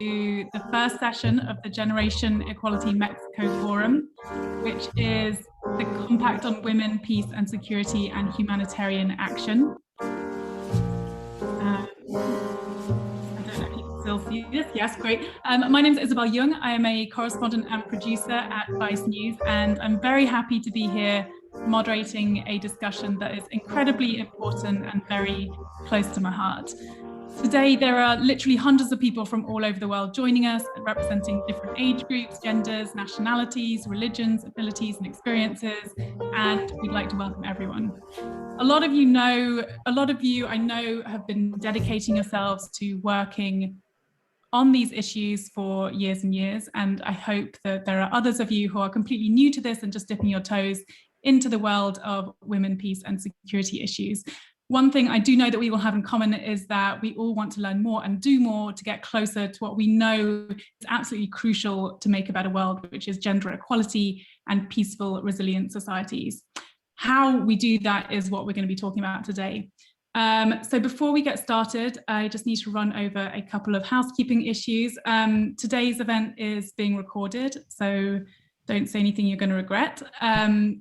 the first session of the Generation Equality Mexico Forum, which is the Compact on Women, Peace and Security and Humanitarian Action. I don't know if you can still see this. Yes, great. My name is Isobel Yeung. I am a correspondent and producer at Vice News, and I'm very happy to be here moderating a discussion that is incredibly important and very close to my heart. Today, there are literally hundreds of people from all over the world joining us, representing different age groups, genders, nationalities, religions, abilities, and experiences, and we'd like to welcome everyone. A lot of you I know have been dedicating yourselves to working on these issues for years and years, and I hope that there are others of you who are completely new to this and just dipping your toes into the world of women, peace and security issues. One thing I do know that we will have in common is that we all want to learn more and do more to get closer to what we know is absolutely crucial to make a better world, which is gender equality and peaceful, resilient societies. How we do that is what we're going to be talking about today. So before we get started, I just need to run over a couple of housekeeping issues. Today's event is being recorded, so don't say anything you're going to regret.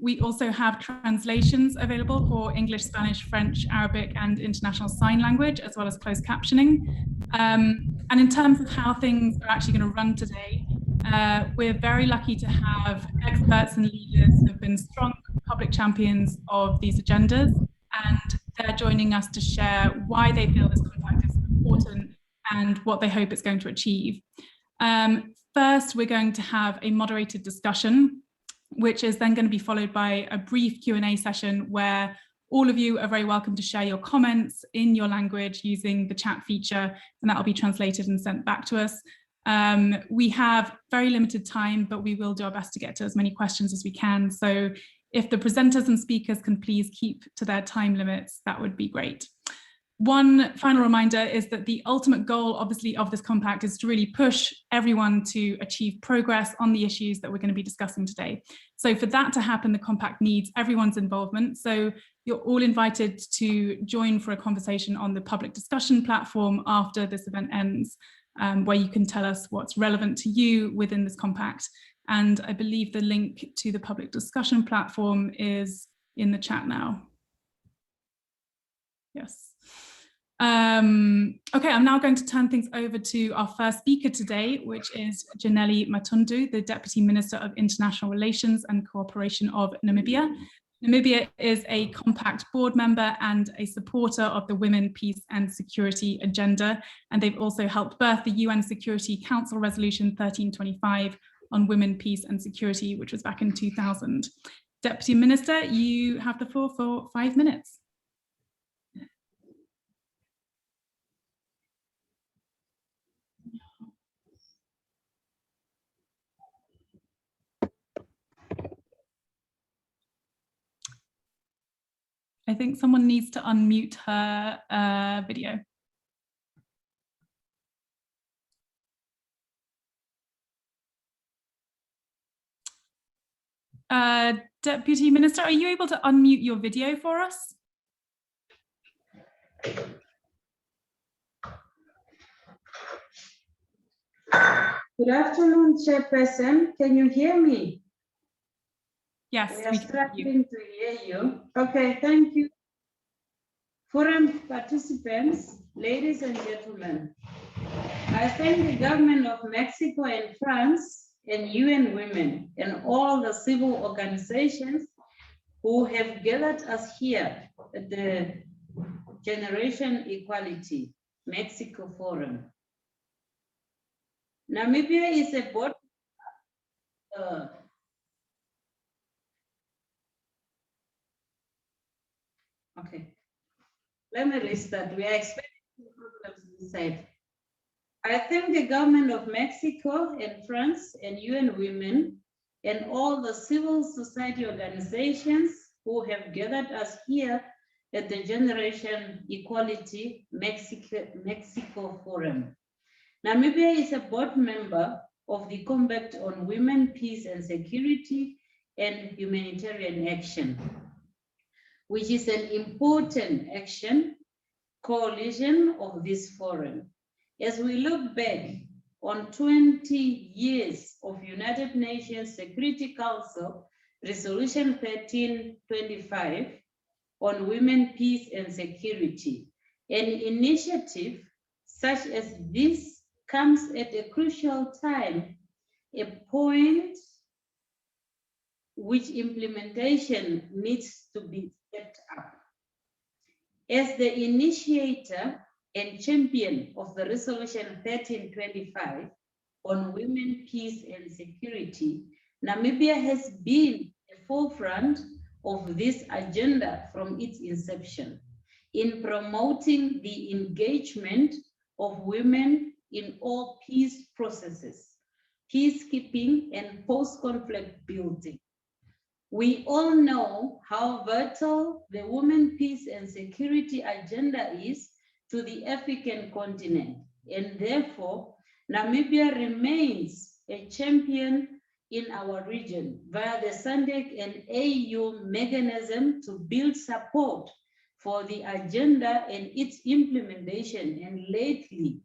We also have translations available for English, Spanish, French, Arabic, and International Sign Language, as well as closed captioning. And in terms of how things are actually going to run today, we're very lucky to have experts and leaders who have been strong public champions of these agendas, and they're joining us to share why they feel this compact is important and what they hope it's going to achieve. First, we're going to have a moderated discussion, which is then going to be followed by a brief Q&A session where all of you are very welcome to share your comments in your language using the chat feature, and that will be translated and sent back to us. We have very limited time, but we will do our best to get to as many questions as we can. So if the presenters and speakers can please keep to their time limits, that would be great. One final reminder is that the ultimate goal, obviously, of this compact is to really push everyone to achieve progress on the issues that we're going to be discussing today. So for that to happen, the compact needs everyone's involvement. So you're all invited to join for a conversation on the public discussion platform after this event ends, where you can tell us what's relevant to you within this compact. And I believe the link to the public discussion platform is in the chat now. Yes. Okay, I'm now going to turn things over to our first speaker today, which is Janelli Matundu, the Deputy Minister of International Relations and Cooperation of Namibia. Namibia is a compact board member and a supporter of the Women, Peace and Security agenda, and they've also helped birth the UN Security Council Resolution 1325 on women, peace and security, which was back in 2000. Deputy Minister, you have the floor for 5 minutes. I think someone needs to unmute her video. Deputy Minister, are you able to unmute your video for us? Good afternoon, Chairperson. Can you hear me? Yes, we are struggling to hear you. Okay, thank you. Forum participants, ladies and gentlemen, I thank the government of Mexico and France and UN Women and all the civil organizations who have gathered us here at the Generation Equality Mexico Forum. Namibia is a board. Okay, let me restart. We are expecting problems inside. I thank the government of Mexico and France and UN Women and all the civil society organizations who have gathered us here at the Generation Equality Mexico Forum. Namibia is a board member of the Compact on Women, Peace and Security and Humanitarian Action, which is an important action coalition of this forum. As we look back on 20 years of United Nations Security Council Resolution 1325 on women, peace, and security. An initiative such as this comes at a crucial time, a point which implementation needs to be stepped up. As the initiator and champion of the Resolution 1325 on women, peace, and security, Namibia has been at the forefront of this agenda from its inception in promoting the engagement of women in all peace processes, peacekeeping, and post-conflict building. We all know how vital the women, peace, and security agenda is to the African continent, and therefore, Namibia remains a champion in our region via the SADC and AU mechanism to build support for the agenda and its implementation, and lately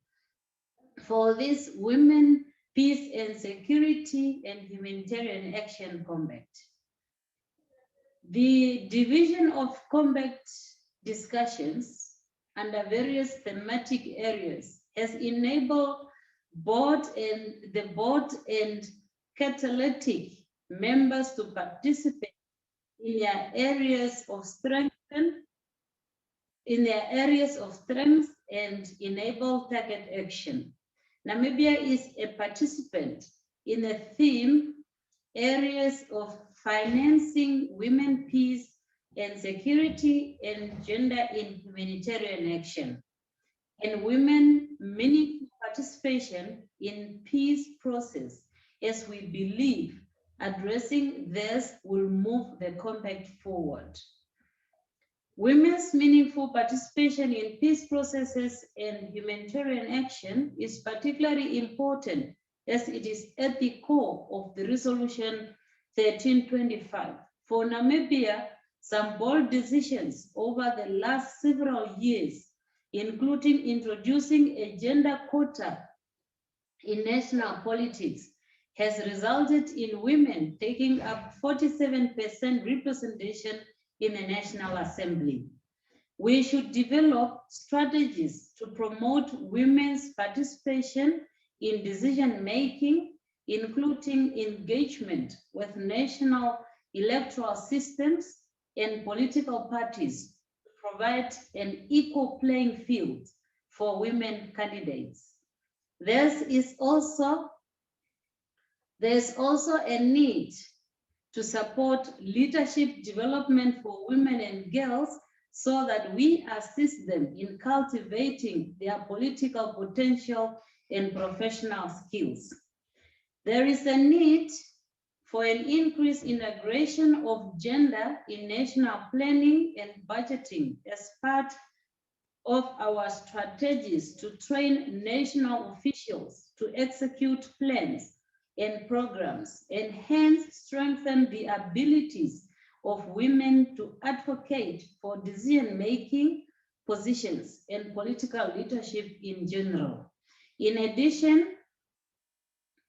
for this Women, Peace and Security and Humanitarian Action Combat. The division of combat discussions under various thematic areas has enabled the board and catalytic members to participate in their areas of strength and enable target action. Namibia is a participant in the theme areas of financing women, peace and security, and gender in humanitarian action, and women meaningful participation in peace process, as we believe addressing this will move the compact forward. Women's meaningful participation in peace processes and humanitarian action is particularly important as it is at the core of the Resolution 1325. For Namibia, some bold decisions over the last several years, including introducing a gender quota in national politics, has resulted in women taking up 47% representation in the National Assembly. We should develop strategies to promote women's participation in decision-making, including engagement with national electoral systems and political parties to provide an equal playing field for women candidates. There's also a need to support leadership development for women and girls so that we assist them in cultivating their political potential and professional skills. There is a need for an increased integration of gender in national planning and budgeting as part of our strategies to train national officials to execute plans and programs, and hence strengthen the abilities of women to advocate for decision-making positions and political leadership in general. In addition,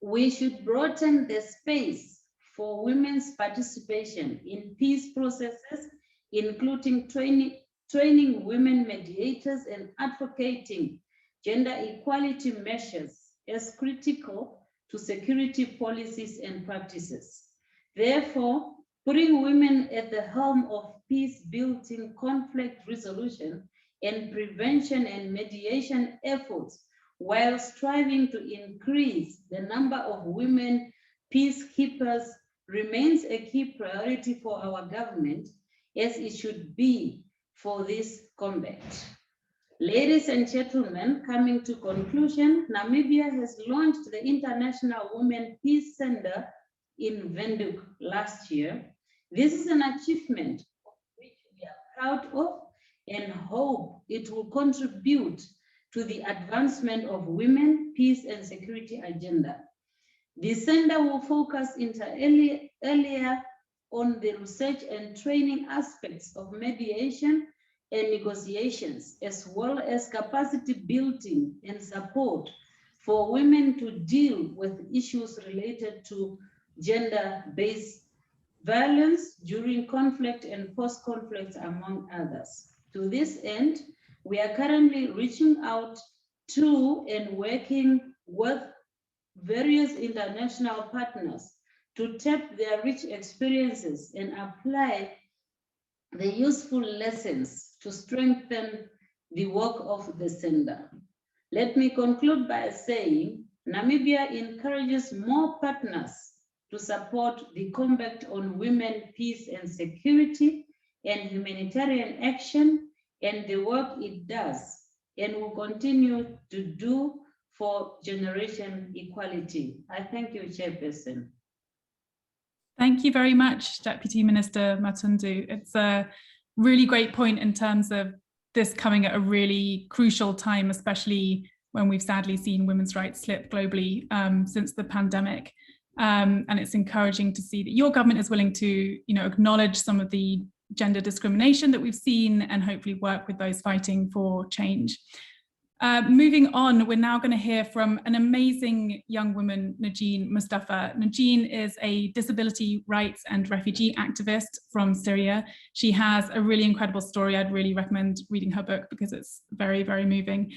we should broaden the space for women's participation in peace processes, including training women mediators and advocating gender equality measures as critical to security policies and practices. Therefore, putting women at the helm of peace building, conflict resolution, and prevention and mediation efforts, while striving to increase the number of women peacekeepers, remains a key priority for our government, as it should be for this combat. Ladies and gentlemen, coming to conclusion, Namibia has launched the International Women Peace Center in Windhoek last year. This is an achievement of which we are proud of and hope it will contribute to the advancement of women, peace and security agenda. The center will focus earlier on the research and training aspects of mediation and negotiations, as well as capacity building and support for women to deal with issues related to gender-based violence during conflict and post-conflict, among others. To this end, we are currently reaching out to and working with various international partners to tap their rich experiences and apply the useful lessons to strengthen the work of the center. Let me conclude by saying Namibia encourages more partners to support the Compact on Women, Peace and Security and Humanitarian Action and the work it does and will continue to do for generation equality. I thank you, Chairperson. Thank you very much, Deputy Minister Matundu. It's a really great point in terms of this coming at a really crucial time, especially when we've sadly seen women's rights slip globally since the pandemic. And it's encouraging to see that your government is willing to, acknowledge some of the gender discrimination that we've seen and hopefully work with those fighting for change. Moving on, we're now going to hear from an amazing young woman, Nujeen Mustafa. Nujeen is a disability rights and refugee activist from Syria. She has a really incredible story. I'd really recommend reading her book because it's very, very moving.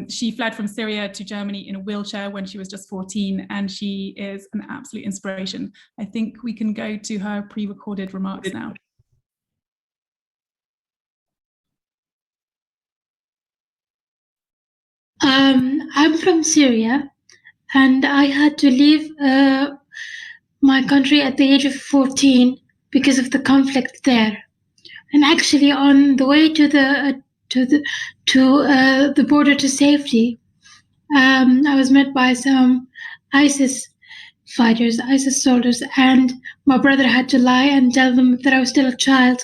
She fled from Syria to Germany in a wheelchair when she was just 14, and she is an absolute inspiration. I think we can go to her pre-recorded remarks now. I'm from Syria, and I had to leave my country at the age of 14 because of the conflict there. And actually, on the way to the border to safety, I was met by some ISIS fighters, ISIS soldiers, and my brother had to lie and tell them that I was still a child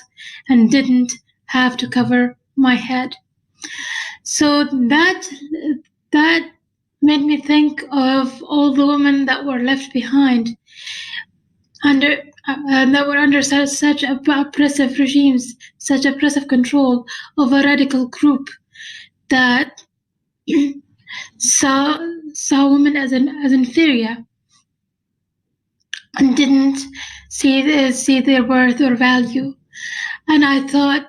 and didn't have to cover my head. So that made me think of all the women that were left behind that were under such oppressive regimes, such oppressive control of a radical group that saw women as inferior and didn't see their worth or value. And I thought,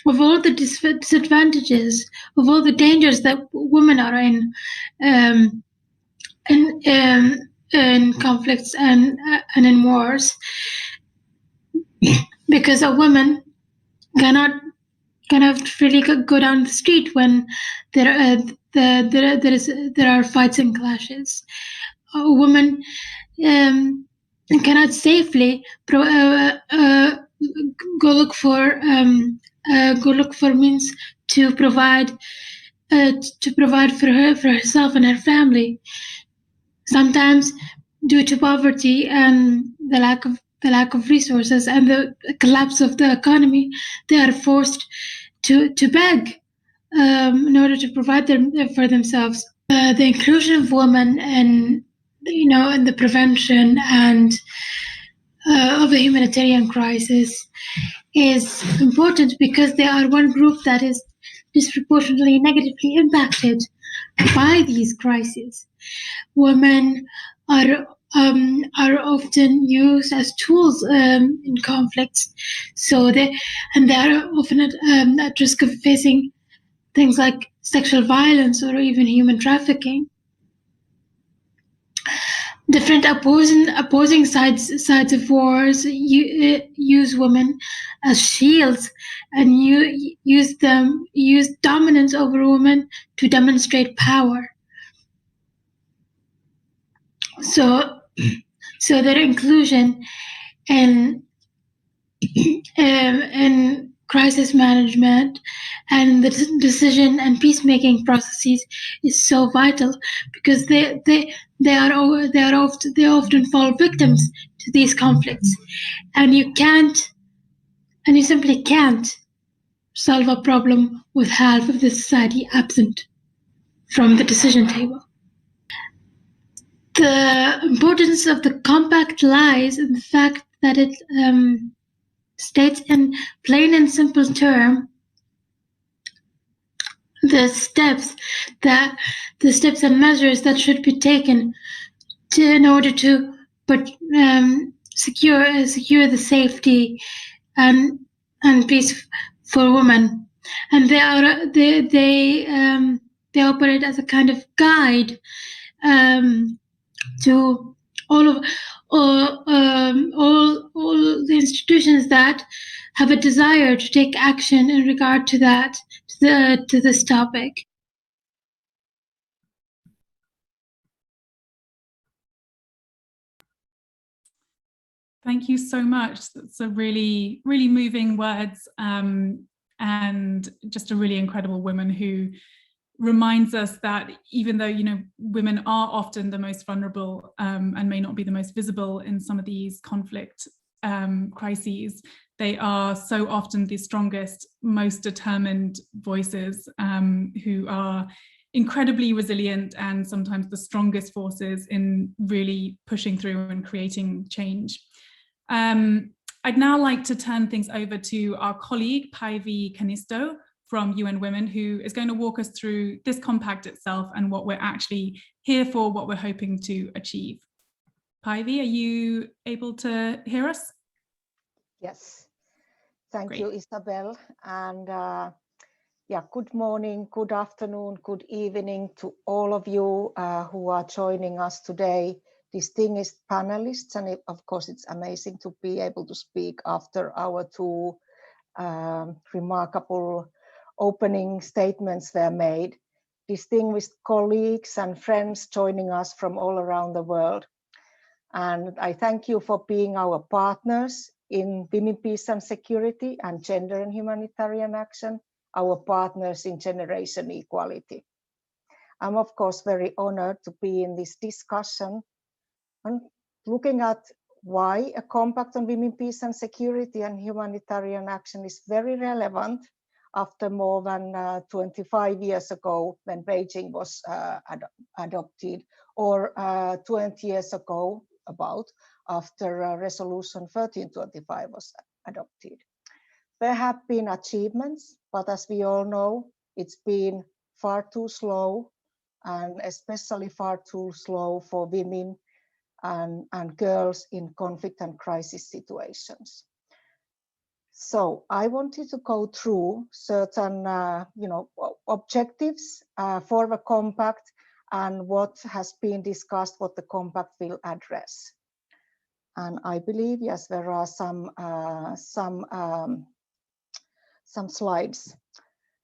of all the disadvantages, of all the dangers that women are in conflicts and in wars, because a woman cannot really go down the street when there are fights and clashes. A woman cannot safely go look for means to provide for herself and her family. Sometimes, due to poverty and the lack of resources and the collapse of the economy, they are forced to beg in order to provide for themselves. The inclusion of women and in the prevention and of the humanitarian crisis is important because they are one group that is disproportionately negatively impacted by these crises. Women are often used as tools in conflicts, so they are often at risk of facing things like sexual violence or even human trafficking. Different opposing sides of wars use women as shields and use dominance over women to demonstrate power. So their inclusion in crisis management and the decision and peacemaking processes is so vital because they often fall victims to these conflicts, and you simply can't solve a problem with half of the society absent from the decision table. The importance of the compact lies in the fact that it states in plain and simple terms the steps and measures that should be taken in order to secure the safety and peace for women, and they operate as a kind of guide to all the institutions that have a desire to take action in regard to this topic. Thank you so much. That's a really, really moving words, and just a really incredible woman who reminds us that even though, you know, women are often the most vulnerable and may not be the most visible in some of these conflict crises, they are so often the strongest, most determined voices who are incredibly resilient and sometimes the strongest forces in really pushing through and creating change. I'd now like to turn things over to our colleague, Päivi Kanisto from UN Women, who is going to walk us through this compact itself and what we're actually here for, what we're hoping to achieve. Päivi, are you able to hear us? Yes, thank Great. you, Isobel. And yeah, good morning, good afternoon, good evening to all of you who are joining us today, distinguished panelists. And of course, it's amazing to be able to speak after our two remarkable opening statements were made. Distinguished colleagues and friends joining us from all around the world. And I thank you for being our partners in Women, Peace and Security and Gender and Humanitarian Action, our partners in generation equality. I'm of course very honored to be in this discussion and looking at why a compact on women, peace and security and humanitarian action is very relevant after more than 25 years ago when Beijing was adopted, or 20 years ago about after Resolution 1325 was adopted. There have been achievements, but as we all know, it's been far too slow, and especially far too slow for women and girls in conflict and crisis situations. So I wanted to go through certain objectives for the compact and what has been discussed, what the compact will address. And I believe, yes, there are some slides.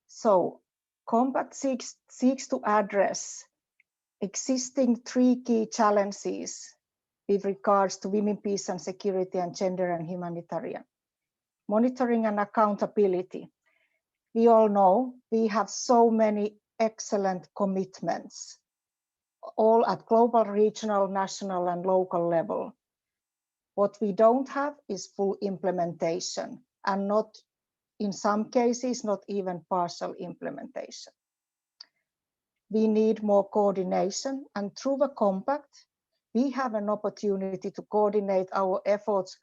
So compact seeks to address existing three key challenges with regards to women, peace and security and gender and humanitarian. Monitoring and accountability. We all know we have so many excellent commitments, all at global, regional, national and local level. What we don't have is full implementation, and not, in some cases, not even partial implementation. We need more coordination, and through the compact, we have an opportunity to coordinate our efforts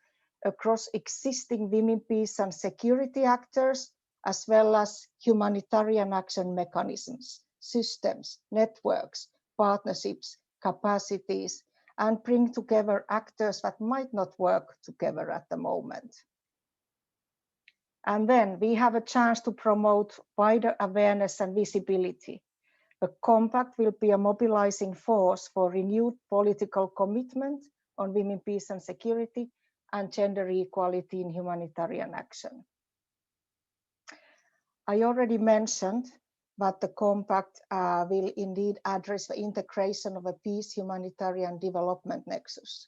across existing women, peace and security actors, as well as humanitarian action mechanisms, systems, networks, partnerships, capacities, and bring together actors that might not work together at the moment. And then we have a chance to promote wider awareness and visibility. The compact will be a mobilizing force for renewed political commitment on women, peace and security and gender equality in humanitarian action. I already mentioned that the compact will indeed address the integration of a peace, humanitarian development nexus.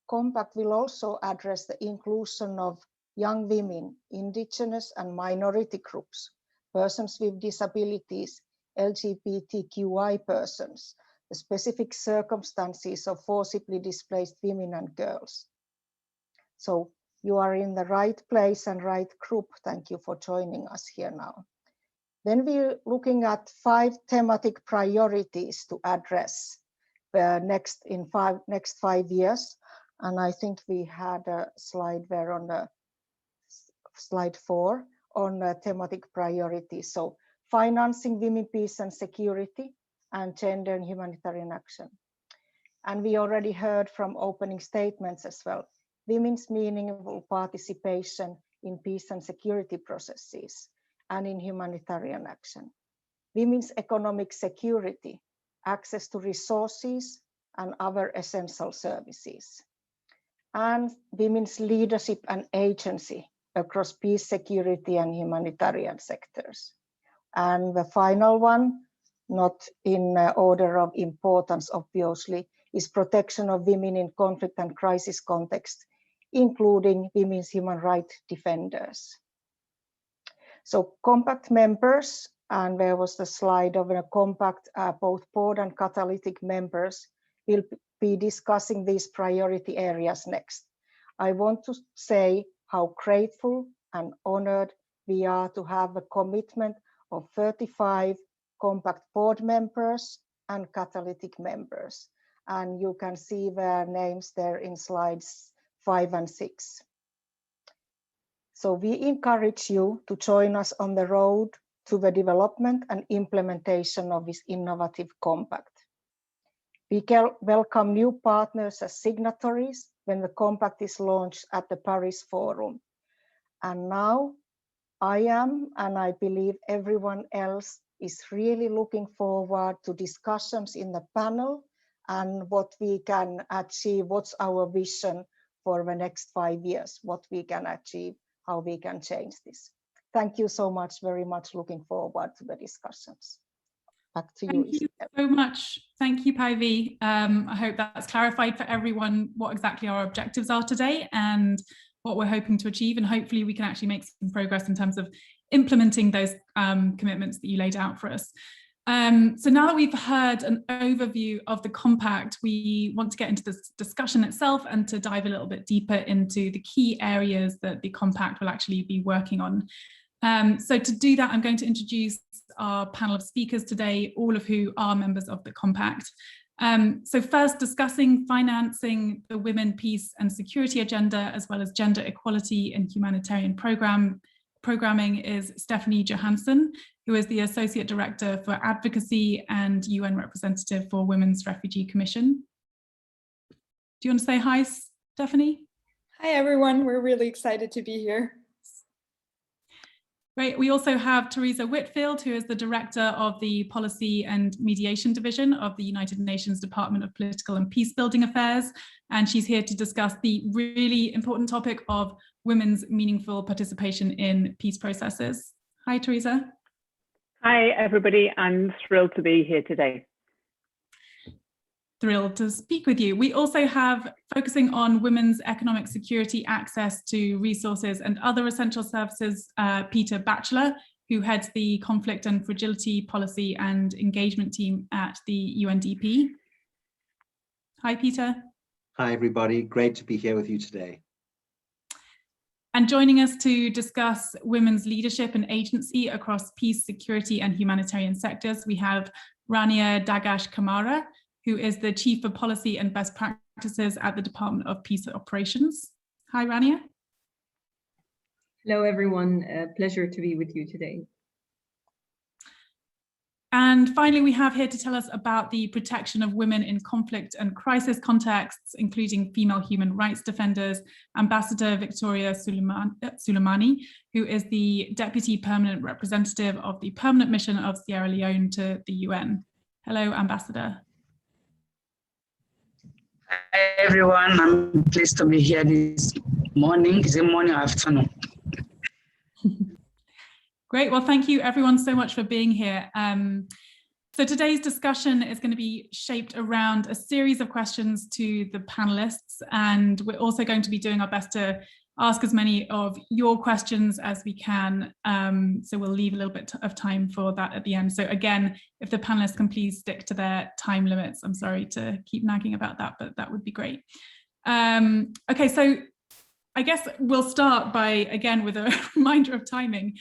Compact will also address the inclusion of young women, indigenous and minority groups, persons with disabilities, LGBTQI persons, the specific circumstances of forcibly displaced women and girls. So you are in the right place and right group. Thank you for joining us here now. Then we're looking at 5 thematic priorities to address the next 5 years. And I think we had a slide there on the slide 4 on thematic priorities. So financing women, peace and security, and gender and humanitarian action. And we already heard from opening statements as well, women's meaningful participation in peace and security processes and in humanitarian action. Women's economic security, access to resources and other essential services. And women's leadership and agency across peace, security and humanitarian sectors. And the final one, not in order of importance, obviously, is protection of women in conflict and crisis context, including women's human rights defenders. So compact members, and there was the slide of a compact, both board and catalytic members will be discussing these priority areas next. I want to say how grateful and honored we are to have a commitment of 35 compact board members and catalytic members. And you can see their names there in slides 5 and 6. So we encourage you to join us on the road to the development and implementation of this innovative compact. We can welcome new partners as signatories when the compact is launched at the Paris Forum. And now I am, and I believe everyone else is really looking forward to discussions in the panel and what we can achieve, what's our vision for the next 5 years, what we can achieve, how we can change this. Thank you so much, very much looking forward to the discussions. Back to you. Thank you so much. Thank you, Päivi. I hope that's clarified for everyone what exactly our objectives are today and what we're hoping to achieve. And hopefully we can actually make some progress in terms of implementing those commitments that you laid out for us. So now that we've heard an overview of the compact, we want to get into this discussion itself and to dive a little bit deeper into the key areas that the compact will actually be working on. So to do that, I'm going to introduce our panel of speakers today, all of who are members of the compact. So first, discussing financing the Women, Peace and Security agenda, as well as gender equality and humanitarian programming is Stephanie Johansson, who is the Associate Director for Advocacy and UN Representative for Women's Refugee Commission. Do you want to say hi, Stephanie? Hi, everyone. We're really excited to be here. Great. We also have Teresa Whitfield, who is the Director of the Policy and Mediation Division of the United Nations Department of Political and Peacebuilding Affairs. And she's here to discuss the really important topic of women's meaningful participation in peace processes. Hi, Teresa. Hi, everybody. I'm thrilled to be here today. Thrilled to speak with you. We also have, focusing on women's economic security, access to resources and other essential services, Peter Batchelor, who heads the Conflict and Fragility Policy and Engagement Team at the UNDP. Hi, Peter. Hi, everybody. Great to be here with you today. And joining us to discuss women's leadership and agency across peace, security and humanitarian sectors, we have Rania Dagash-Kamara, who is the Chief of Policy and Best Practices at the Department of Peace Operations. Hi, Rania. Hello, everyone. Pleasure to be with you today. And finally, we have here to tell us about the protection of women in conflict and crisis contexts, including female human rights defenders, Ambassador Victoria Sulimani, who is the Deputy Permanent Representative of the Permanent Mission of Sierra Leone to the UN. Hello, Ambassador. Hi, everyone. I'm pleased to be here this morning. Is it morning or afternoon? Great. Well, thank you everyone so much for being here. So today's discussion is going to be shaped around a series of questions to the panelists, and we're also going to be doing our best to ask as many of your questions as we can. So we'll leave a little bit of time for that at the end. So again, if the panelists can please stick to their time limits. I'm sorry to keep nagging about that, but that would be great. Okay, so I guess we'll start by, again, with a reminder of timing,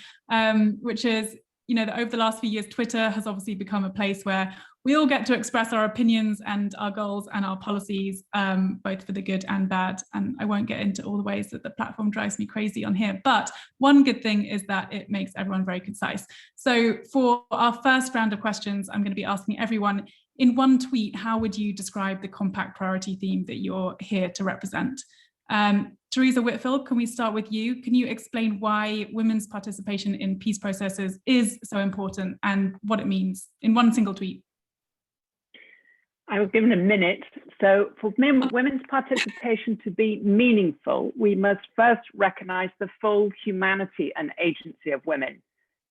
which is, that over the last few years, Twitter has obviously become a place where we all get to express our opinions and our goals and our policies, both for the good and bad. And I won't get into all the ways that the platform drives me crazy on here. But one good thing is that it makes everyone very concise. So for our first round of questions, I'm going to be asking everyone, in one tweet, how would you describe the compact priority theme that you're here to represent? Teresa Whitfield, can we start with you? Can you explain why women's participation in peace processes is so important and what it means in one single tweet? I was given a minute. So for women's participation to be meaningful, we must first recognize the full humanity and agency of women,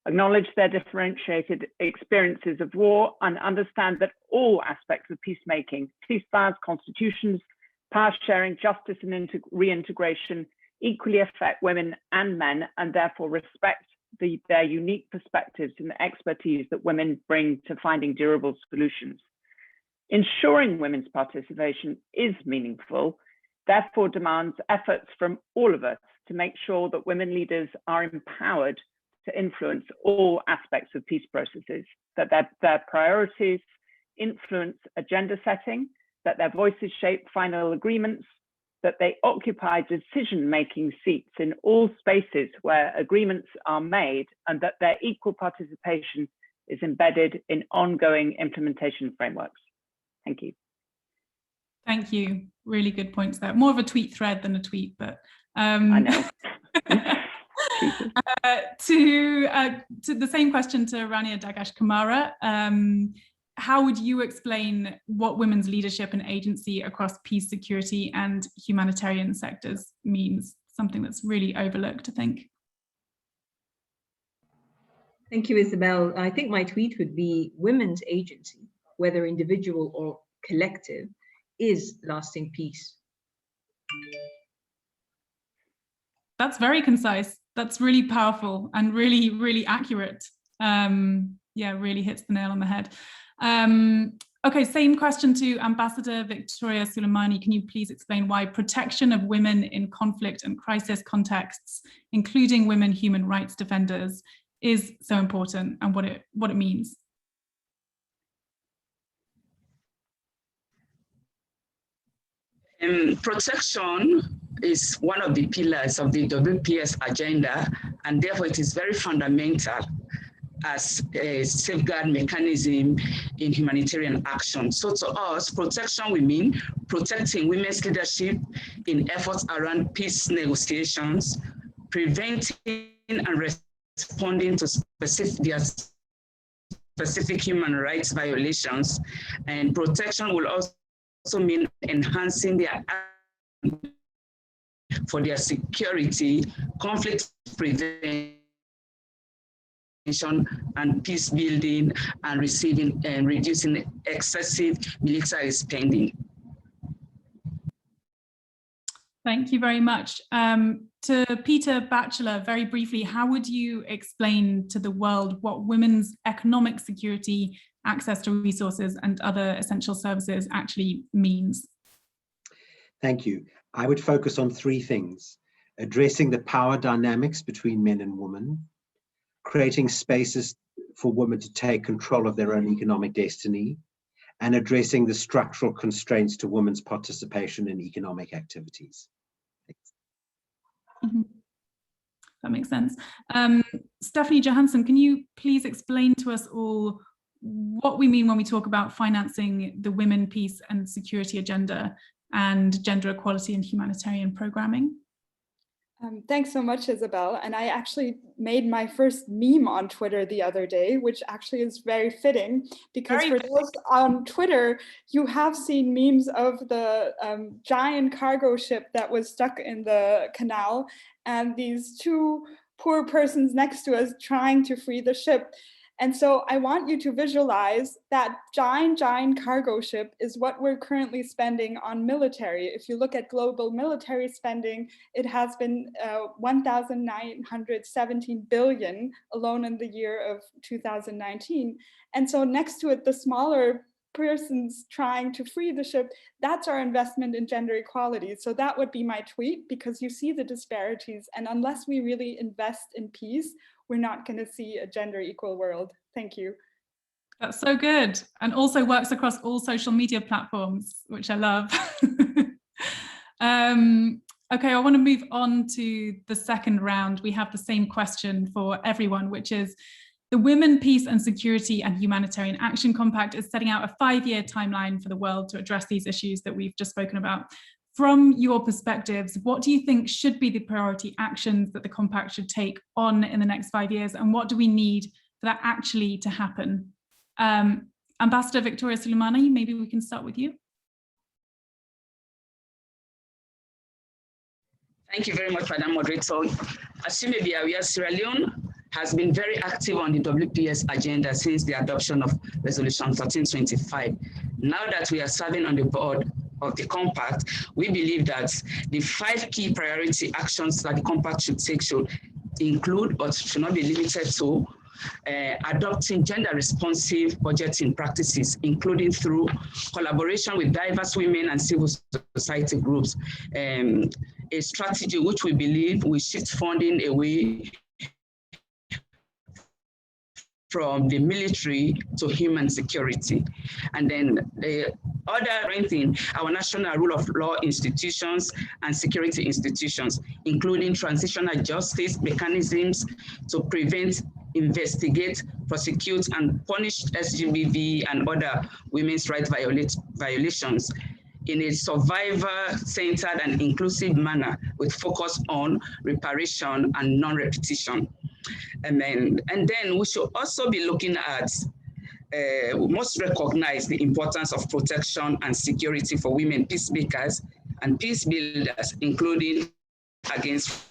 acknowledge their differentiated experiences of war, and understand that all aspects of peacemaking, ceasefires, constitutions, power sharing, justice, and reintegration equally affect women and men, and therefore respect their unique perspectives and the expertise that women bring to finding durable solutions. Ensuring women's participation is meaningful, therefore demands efforts from all of us to make sure that women leaders are empowered to influence all aspects of peace processes, that their priorities influence agenda setting, that their voices shape final agreements, that they occupy decision-making seats in all spaces where agreements are made, and that their equal participation is embedded in ongoing implementation frameworks. Thank you. Thank you. Really good points there. More of a tweet thread than a tweet, but I know. To the same question to Rania Dagash-Kamara, how would you explain what women's leadership and agency across peace, security, and humanitarian sectors means? Something that's really overlooked, I think. Thank you, Isobel. I think my tweet would be women's agency, whether individual or collective, is lasting peace. That's very concise. That's really powerful and really, really accurate. Yeah, really hits the nail on the head. Okay, same question to Ambassador Victoria Sulimani. Can you please explain why protection of women in conflict and crisis contexts, including women human rights defenders, is so important and what it means? Protection is one of the pillars of the WPS agenda, and therefore it is very fundamental as a safeguard mechanism in humanitarian action. So to us, protection will mean protecting women's leadership in efforts around peace negotiations, preventing and responding to their specific human rights violations, and protection will also mean enhancing their for their security, conflict prevention, and peace building, and receiving and reducing excessive military spending. Thank you very much. To Peter Batchelor, very briefly, how would you explain to the world what women's economic security, access to resources, and other essential services actually means? Thank you. I would focus on three things: addressing the power dynamics between men and women, creating spaces for women to take control of their own economic destiny, and addressing the structural constraints to women's participation in economic activities. Mm-hmm. That makes sense. Stephanie Johansson, can you please explain to us all what we mean when we talk about financing the women, peace and security agenda and gender equality and humanitarian programming? Thanks so much, Isobel. And I actually made my first meme on Twitter the other day, which actually is very fitting, because for those on Twitter, you have seen memes of the giant cargo ship that was stuck in the canal and these two poor persons next to us trying to free the ship. And so I want you to visualize that giant cargo ship is what we're currently spending on military. If you look at global military spending, it has been 1,917 billion alone in the year of 2019. And so next to it, the smaller persons trying to free the ship, that's our investment in gender equality. So that would be my tweet, because you see the disparities. And unless we really invest in peace, we're not going to see a gender equal world. Thank you. That's so good. And also works across all social media platforms, which I love. Okay, I want to move on to the second round. We have the same question for everyone, which is the Women, Peace and Security and Humanitarian Action Compact is setting out a 5-year timeline for the world to address these issues that we've just spoken about. From your perspectives, what do you think should be the priority actions that the compact should take on in the next 5 years? And what do we need for that actually to happen? Ambassador Victoria Sulimani, maybe we can start with you. Thank you very much, Madam Moderator. As you may be aware, Sierra Leone has been very active on the WPS agenda since the adoption of Resolution 1325. Now that we are serving on the board of the compact, we believe that the 5 key priority actions that the compact should take should include, but should not be limited to, adopting gender-responsive budgeting practices, including through collaboration with diverse women and civil society groups, a strategy which we believe will shift funding away from the military to human security. And then the other thing, our national rule of law institutions and security institutions, including transitional justice mechanisms to prevent, investigate, prosecute, and punish SGBV and other women's rights violations in a survivor-centered and inclusive manner with focus on reparation and non-repetition. And then we should also be looking at, we must recognize the importance of protection and security for women peacemakers and peace builders, including against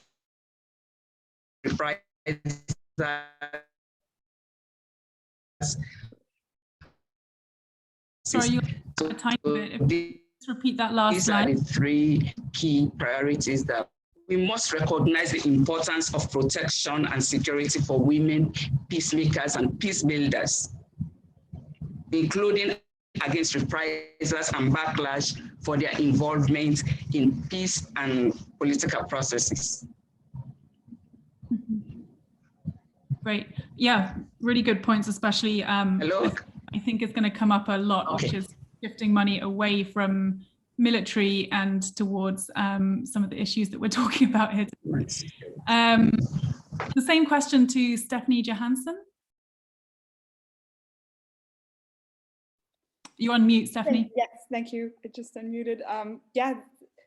reprisals. Sorry, you a tiny bit. If you repeat that last line. These are the 3 key priorities that we must recognize the importance of protection and security for women, peacemakers, and peace builders, including against reprisals and backlash for their involvement in peace and political processes. Great. Yeah, really good points, especially Hello? I think it's going to come up a lot, Okay. which is shifting money away from military and towards some of the issues that we're talking about here. The same question to Stephanie Johansson. You're on mute, Stephanie. Yes, thank you. It just unmuted. Yeah,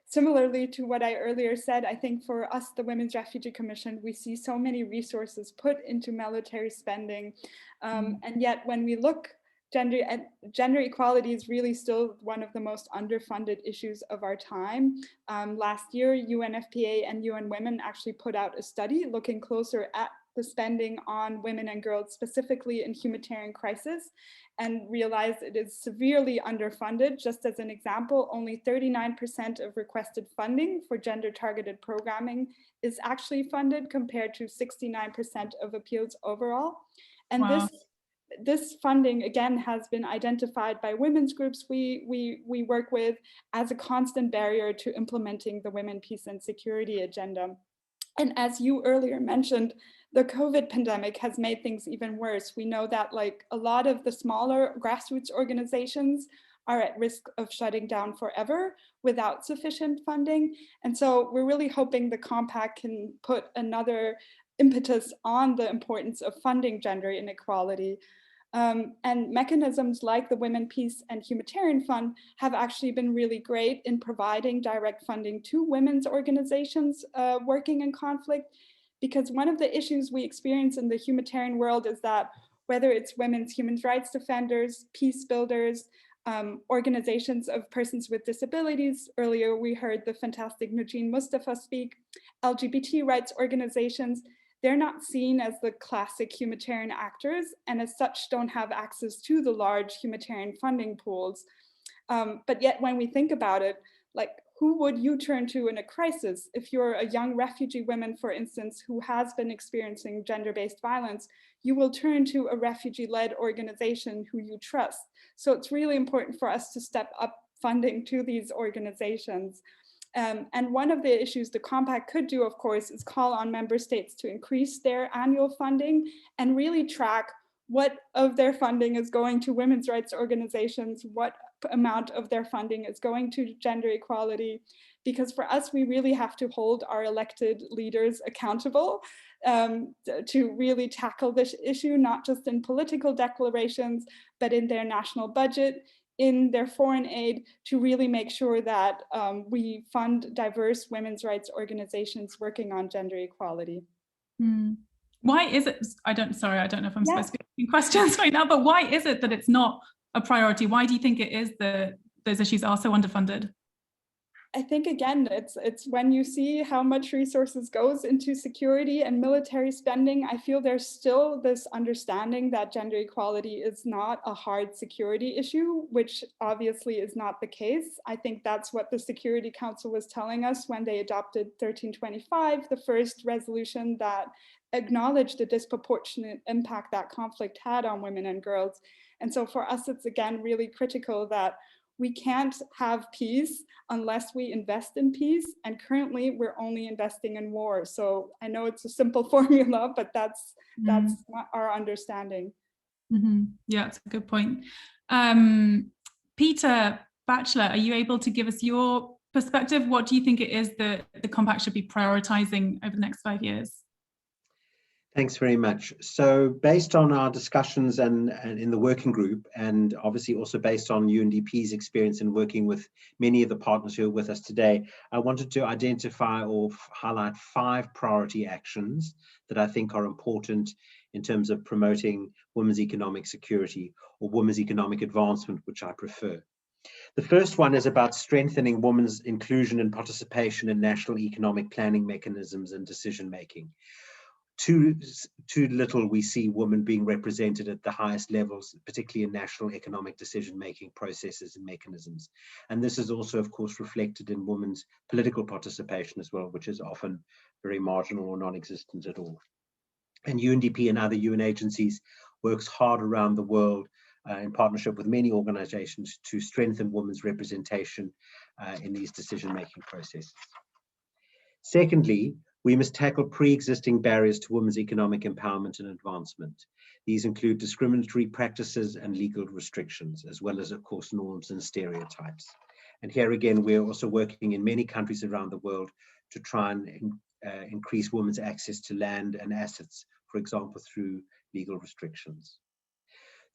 similarly to what I earlier said, I think for us, the Women's Refugee Commission, we see so many resources put into military spending. And yet when we look, gender equality is really still one of the most underfunded issues of our time. Last year, UNFPA and UN Women actually put out a study looking closer at the spending on women and girls, specifically in humanitarian crisis, and realized it is severely underfunded. Just as an example, only 39% of requested funding for gender-targeted programming is actually funded compared to 69% of appeals overall. And Wow. this funding, again, has been identified by women's groups we work with as a constant barrier to implementing the Women, Peace and Security agenda. And as you earlier mentioned, the COVID pandemic has made things even worse. We know that like a lot of the smaller grassroots organizations are at risk of shutting down forever without sufficient funding. And so we're really hoping the compact can put another impetus on the importance of funding gender inequality. And mechanisms like the Women, Peace and Humanitarian Fund have actually been really great in providing direct funding to women's organizations working in conflict. Because one of the issues we experience in the humanitarian world is that whether it's women's human rights defenders, peace builders, organizations of persons with disabilities, earlier we heard the fantastic Nujeen Mustafa speak, LGBT rights organizations, they're not seen as the classic humanitarian actors, and as such don't have access to the large humanitarian funding pools. But yet when we think about it, like who would you turn to in a crisis? If you're a young refugee woman, for instance, who has been experiencing gender-based violence, you will turn to a refugee-led organization who you trust. So it's really important for us to step up funding to these organizations. And one of the issues the compact could do, of course, is call on member states to increase their annual funding and really track what of their funding is going to women's rights organizations, what amount of their funding is going to gender equality, because for us, we really have to hold our elected leaders accountable to really tackle this issue, not just in political declarations, but in their national budget, in their foreign aid, to really make sure that we fund diverse women's rights organizations working on gender equality. Why is it, I don't know if I'm supposed to be asking questions right now, but why is it that it's not a priority? Why do you think it is that those issues are so underfunded? I think, again, it's when you see how much resources goes into security and military spending, I feel there's still this understanding that gender equality is not a hard security issue, which obviously is not the case. I think that's what the Security Council was telling us when they adopted 1325, the first resolution that acknowledged the disproportionate impact that conflict had on women and girls. And so for us, it's again really critical that we can't have peace unless we invest in peace. And currently we're only investing in war. So I know it's a simple formula, but that's our understanding. Yeah, it's a good point. Peter Batchelor, are you able to give us your perspective? What do you think it is that the compact should be prioritizing over the next 5 years? Thanks very much. So based on our discussions and in the working group, and obviously also based on UNDP's experience in working with many of the partners who are with us today, I wanted to identify or highlight 5 priority actions that I think are important in terms of promoting women's economic security, or women's economic advancement, which I prefer. The first one is about strengthening women's inclusion and participation in national economic planning mechanisms and decision making. Too little we see women being represented at the highest levels, particularly in national economic decision-making processes and mechanisms. And this is also, of course, reflected in women's political participation as well, which is often very marginal or non-existent at all. And UNDP and other UN agencies works hard around the world in partnership with many organizations to strengthen women's representation in these decision-making processes. Secondly, we must tackle pre-existing barriers to women's economic empowerment and advancement. These include discriminatory practices and legal restrictions, as well as, of course, norms and stereotypes. And here again, we're also working in many countries around the world to try and increase women's access to land and assets, for example, through legal restrictions.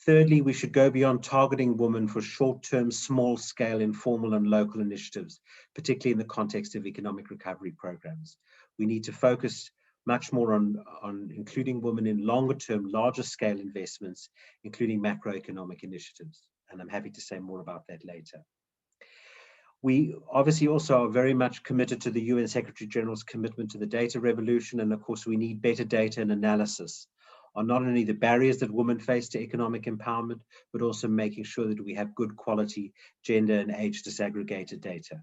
Thirdly, we should go beyond targeting women for short-term, small-scale, informal and local initiatives, particularly in the context of economic recovery programs. We need to focus much more on including women in longer-term, larger-scale investments, including macroeconomic initiatives. And I'm happy to say more about that later. We obviously also are very much committed to the UN Secretary General's commitment to the data revolution. And of course, we need better data and analysis on not only the barriers that women face to economic empowerment, but also making sure that we have good quality gender and age disaggregated data.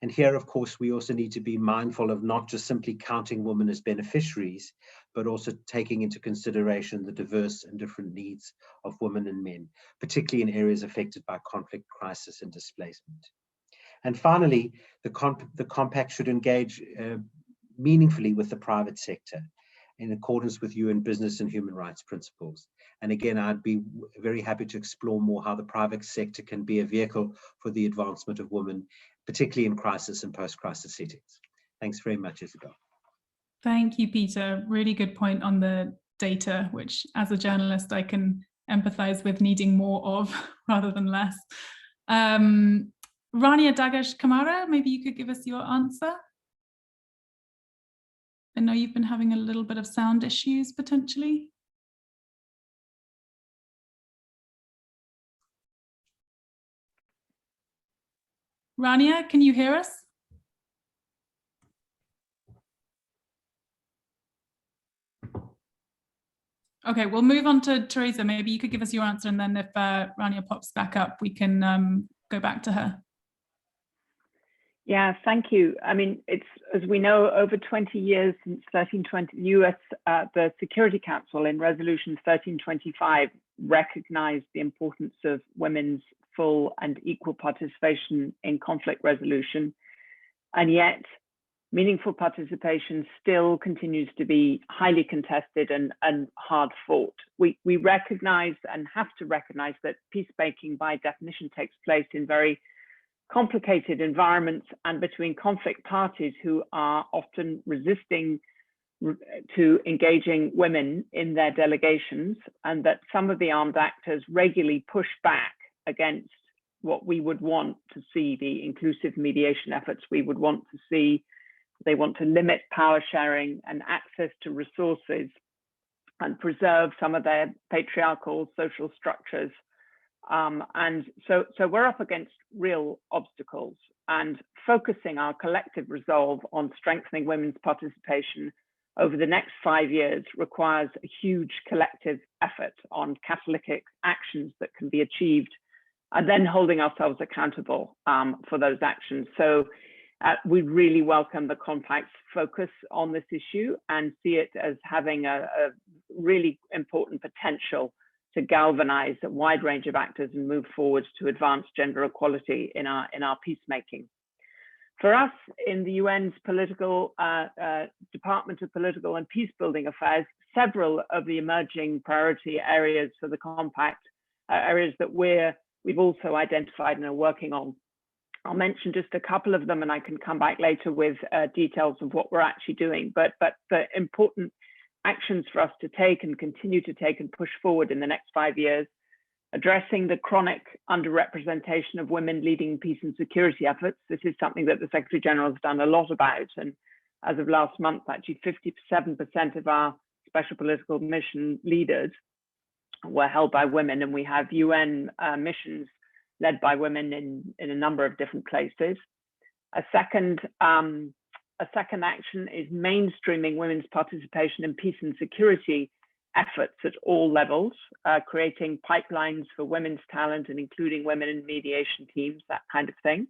And here, of course, we also need to be mindful of not just simply counting women as beneficiaries, but also taking into consideration the diverse and different needs of women and men, particularly in areas affected by conflict, crisis, and displacement. And finally, the compact should engage meaningfully with the private sector in accordance with UN business and human rights principles. And again, I'd be very happy to explore more how the private sector can be a vehicle for the advancement of women, particularly in crisis and post-crisis settings. Thanks very much, Isobel. Thank you, Peter. Really good point on the data, which as a journalist, I can empathize with needing more of rather than less. Rania Dagash-Kamara, maybe you could give us your answer. I know you've been having a little bit of sound issues potentially. Rania, can you hear us? Okay, we'll move on to Teresa. Maybe you could give us your answer, and then if Rania pops back up, we can go back to her. Yeah, thank you. I mean, it's, as we know, over 20 years since 1320, the Security Council in Resolution 1325 recognized the importance of women's full and equal participation in conflict resolution. And yet meaningful participation still continues to be highly contested and hard fought. We recognize and have to recognize that peacemaking by definition takes place in very complicated environments and between conflict parties who are often resisting to engaging women in their delegations, and that some of the armed actors regularly push back against what we would want to see, the inclusive mediation efforts we would want to see. They want to limit power sharing and access to resources and preserve some of their patriarchal social structures. And so we're up against real obstacles, and focusing our collective resolve on strengthening women's participation over the next 5 years requires a huge collective effort on catalytic actions that can be achieved, and then holding ourselves accountable for those actions. So we really welcome the Compact's focus on this issue and see it as having a really important potential to galvanize a wide range of actors and move forward to advance gender equality in our peacemaking. For us in the UN's political Department of Political and Peacebuilding Affairs, several of the emerging priority areas for the Compact are areas that we've also identified and are working on. I'll mention just a couple of them, and I can come back later with details of what we're actually doing. But the important actions for us to take and continue to take and push forward in the next 5 years: addressing the chronic underrepresentation of women leading peace and security efforts. This is something that the Secretary General has done a lot about. And as of last month, actually 57% of our special political mission leaders were held by women. And we have UN missions led by women in a number of different places. A second action is mainstreaming women's participation in peace and security efforts at all levels, creating pipelines for women's talent and including women in mediation teams, that kind of thing.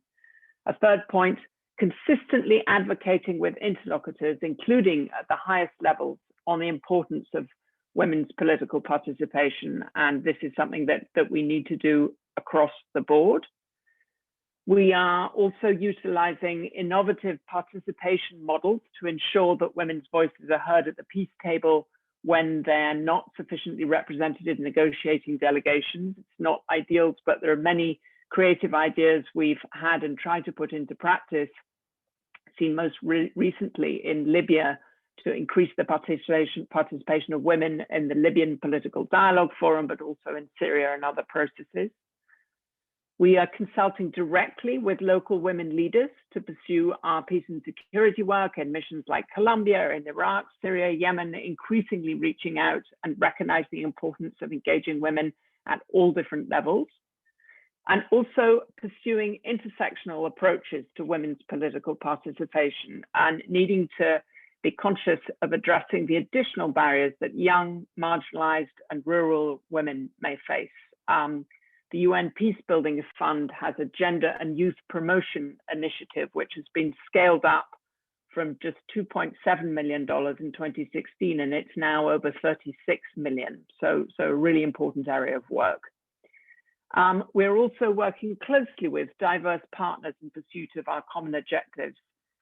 A third point, consistently advocating with interlocutors, including at the highest levels, on the importance of women's political participation. And this is something that we need to do across the board. We are also utilizing innovative participation models to ensure that women's voices are heard at the peace table when they're not sufficiently represented in negotiating delegations. It's not ideal, but there are many creative ideas we've had and tried to put into practice, seen most recently in Libya, to increase the participation of women in the Libyan Political Dialogue Forum, but also in Syria and other processes. We are consulting directly with local women leaders to pursue our peace and security work in missions like Colombia, in Iraq, Syria, Yemen, increasingly reaching out and recognizing the importance of engaging women at all different levels. And also pursuing intersectional approaches to women's political participation and needing to be conscious of addressing the additional barriers that young, marginalized, and rural women may face. The UN Peacebuilding Fund has a gender and youth promotion initiative, which has been scaled up from just $2.7 million in 2016, and it's now over 36 million. So a really important area of work. We're also working closely with diverse partners in pursuit of our common objectives.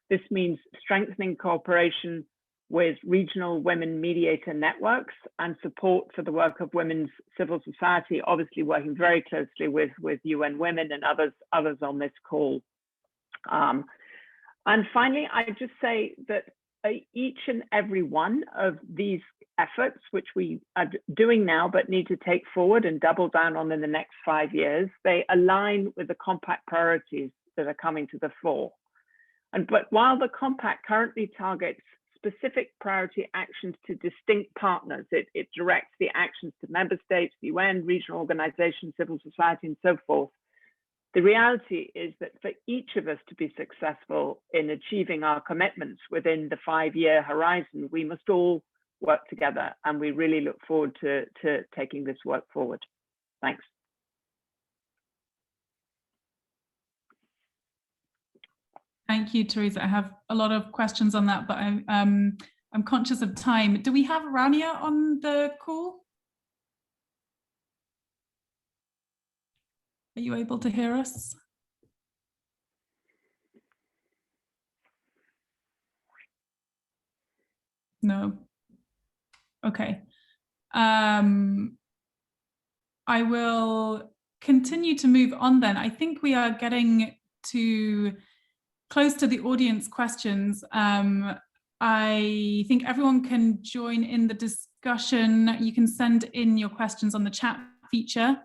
This means strengthening cooperation with regional women mediator networks and support for the work of women's civil society, obviously working very closely with UN Women and others on this call. And finally, I just say that each and every one of these efforts, which we are doing now but need to take forward and double down on in the next 5 years, they align with the Compact priorities that are coming to the fore. But while the Compact currently targets specific priority actions to distinct partners, it directs the actions to member states, the UN, regional organizations, civil society, and so forth. The reality is that for each of us to be successful in achieving our commitments within the 5-year horizon, we must all work together, and we really look forward to taking this work forward. Thanks. Thank you, Teresa. I have a lot of questions on that, but I'm conscious of time. Do we have Rania on the call? Are you able to hear us? No. Okay. I will continue to move on then. I think we are getting close to the audience questions. I think everyone can join in the discussion. You can send in your questions on the chat feature.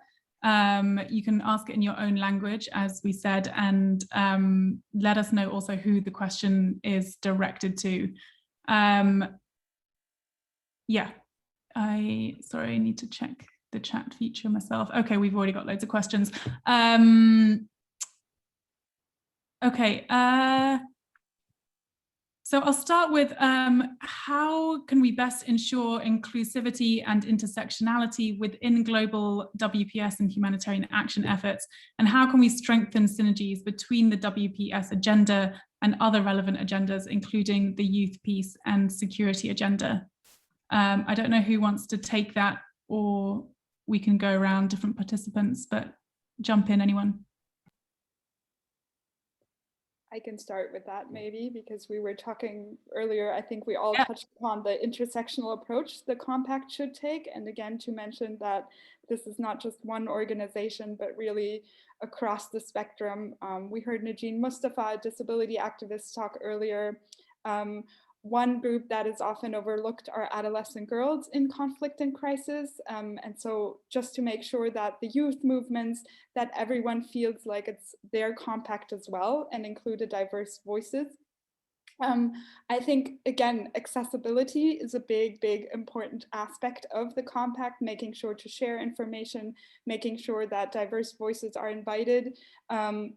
You can ask it in your own language, as we said, and let us know also who the question is directed to. Yeah, sorry, I need to check the chat feature myself. Okay, we've already got loads of questions. Okay, so I'll start with how can we best ensure inclusivity and intersectionality within global WPS and humanitarian action efforts, and how can we strengthen synergies between the WPS agenda and other relevant agendas, including the youth, peace and security agenda? I don't know who wants to take that, or we can go around different participants, but jump in, anyone. I can start with that maybe, because we were talking earlier, I think we all touched upon the intersectional approach the compact should take. And again, to mention that this is not just one organization, but really across the spectrum. We heard Najin Mustafa, a disability activist, talk earlier. One group that is often overlooked are adolescent girls in conflict and crisis. And so just to make sure that the youth movements, that everyone feels like it's their compact as well and included diverse voices. I think, again, accessibility is a big, important aspect of the compact, making sure to share information, making sure that diverse voices are invited and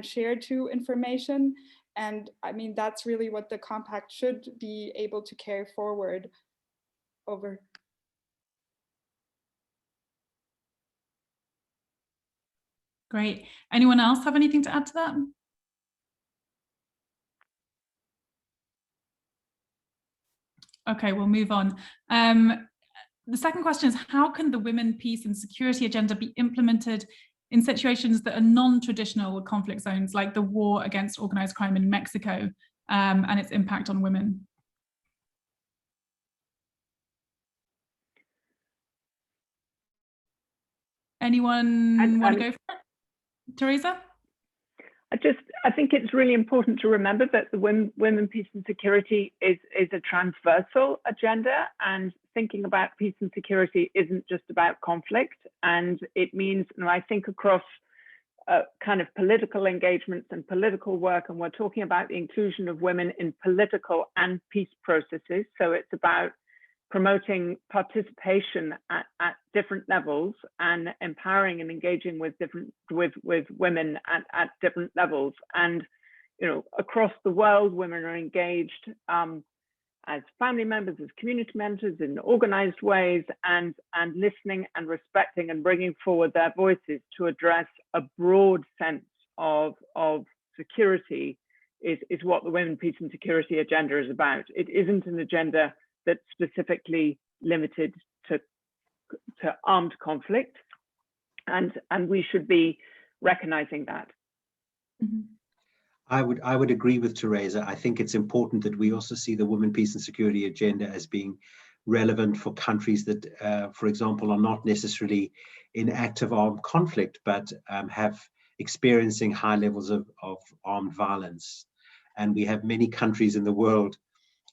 shared to information. And I mean, that's really what the compact should be able to carry forward. Over. Great. Anyone else have anything to add to that? Okay, we'll move on. The second question is, how can the women, peace and security agenda be implemented in situations that are non-traditional conflict zones, like the war against organized crime in Mexico and its impact on women? Anyone want to go for it? Teresa? I think it's really important to remember that the women, peace and security is a transversal agenda, and thinking about peace and security isn't just about conflict. And it means, you know, I think across kind of political engagements and political work, and we're talking about the inclusion of women in political and peace processes. So it's about promoting participation at different levels and empowering and engaging with women at different levels. And, you know, across the world, women are engaged as family members, as community members, in organized ways, and listening and respecting and bringing forward their voices to address a broad sense of security is what the Women, Peace and Security agenda is about. It isn't an agenda that's specifically limited to armed conflict, and we should be recognizing that. Mm-hmm. I would agree with Teresa. I think it's important that we also see the Women, Peace and Security agenda as being relevant for countries that, for example, are not necessarily in active armed conflict, but have experiencing high levels of armed violence. And we have many countries in the world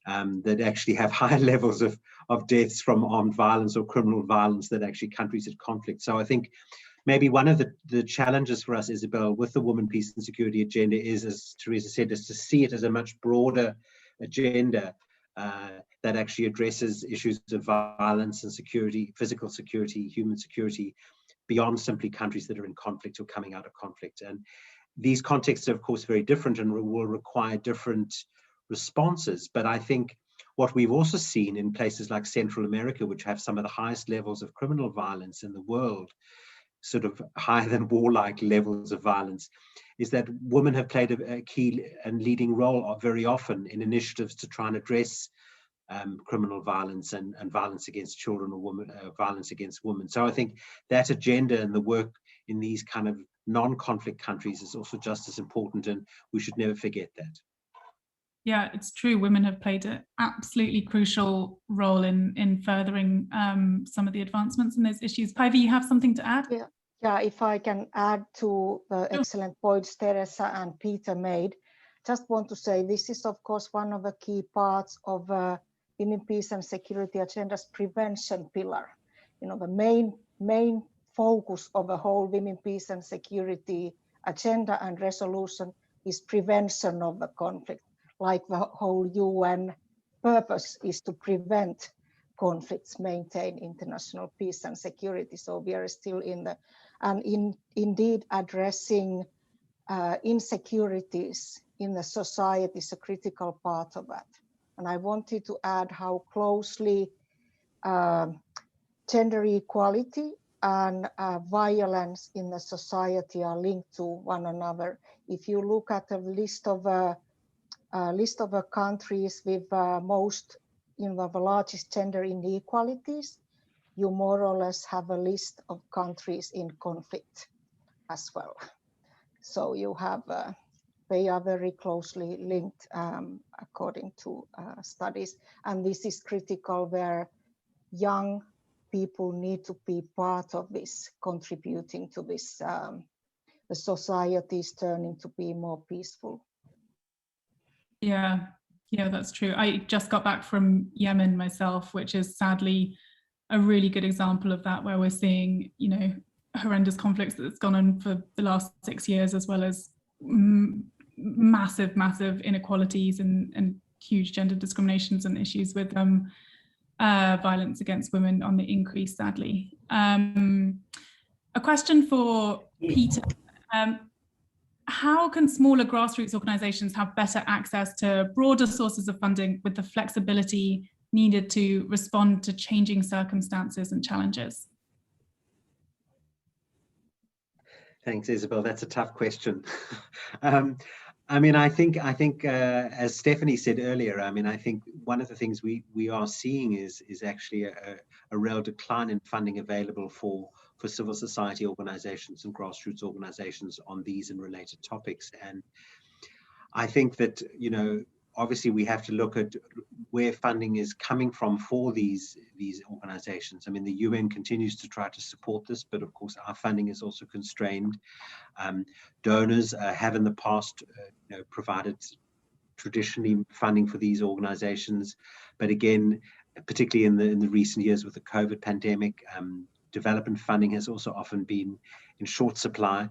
that actually have high levels of deaths from armed violence or criminal violence than actually countries at conflict. So I think maybe one of the challenges for us, Isobel, with the Women, Peace and Security agenda is, as Teresa said, is to see it as a much broader agenda that actually addresses issues of violence and security, physical security, human security, beyond simply countries that are in conflict or coming out of conflict. And these contexts are, of course, very different and will require different responses. But I think what we've also seen in places like Central America, which have some of the highest levels of criminal violence in the world, sort of higher than warlike levels of violence, is that women have played a key and leading role very often in initiatives to try and address criminal violence and violence against children or violence against women. So I think that agenda and the work in these kind of non-conflict countries is also just as important, and we should never forget that. Yeah, it's true. Women have played an absolutely crucial role in furthering some of the advancements in those issues. Päivi, you have something to add? Yeah, if I can add to the excellent points Teresa and Peter made, just want to say this is, of course, one of the key parts of Women, Peace and Security Agenda's prevention pillar. You know, the main focus of the whole Women, Peace and Security Agenda and resolution is prevention of the conflict. Like the whole UN purpose is to prevent conflicts, maintain international peace and security. So we are still in the, and indeed addressing insecurities in the society is a critical part of that. And I wanted to add how closely gender equality and violence in the society are linked to one another. If you look at a list of countries with most, the largest gender inequalities, you more or less have a list of countries in conflict as well. So you have, they are very closely linked according to studies. And this is critical where young people need to be part of this, contributing to this, the society is turning to be more peaceful. Yeah, that's true. I just got back from Yemen myself, which is sadly a really good example of that, where we're seeing, horrendous conflicts that's gone on for the last 6 years, as well as massive inequalities and huge gender discriminations and issues with violence against women on the increase, sadly. A question for Peter. How can smaller grassroots organizations have better access to broader sources of funding with the flexibility needed to respond to changing circumstances and challenges? Thanks, Isobel. That's a tough question. I think as Stephanie said earlier, I think one of the things we are seeing is actually a real decline in funding available for civil society organizations and grassroots organizations on these and related topics. And I think that, obviously we have to look at where funding is coming from for these organizations. The UN continues to try to support this, but of course our funding is also constrained. Donors have in the past provided traditionally funding for these organizations, but again, particularly in the recent years with the COVID pandemic, development funding has also often been in short supply.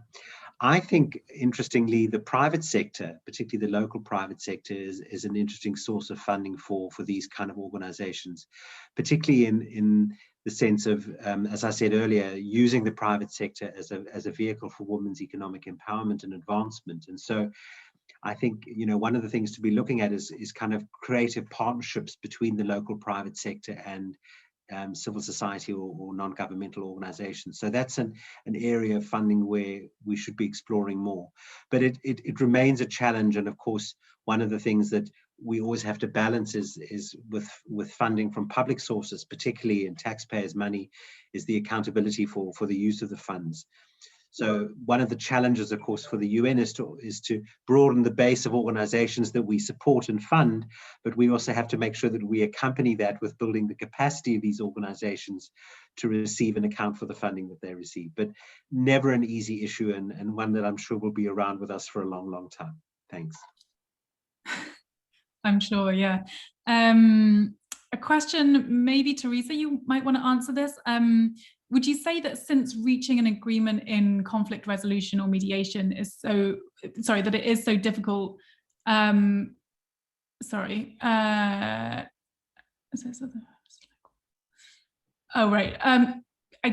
I think, interestingly, the private sector, particularly the local private sector, is an interesting source of funding for these kind of organizations, particularly in the sense of, as I said earlier, using the private sector as a vehicle for women's economic empowerment and advancement. And so I think, one of the things to be looking at is kind of creative partnerships between the local private sector and civil society or non-governmental organizations. So that's an area of funding where we should be exploring more. But it remains a challenge. And of course, one of the things that we always have to balance is with funding from public sources, particularly in taxpayers' money, is the accountability for the use of the funds. So one of the challenges, of course, for the UN is to broaden the base of organizations that we support and fund, but we also have to make sure that we accompany that with building the capacity of these organizations to receive and account for the funding that they receive. But never an easy issue, and one that I'm sure will be around with us for a long, long time. Thanks. I'm sure, yeah. A question, maybe Teresa, you might want to answer this. Would you say that since reaching an agreement in conflict resolution or mediation is that it is so difficult, I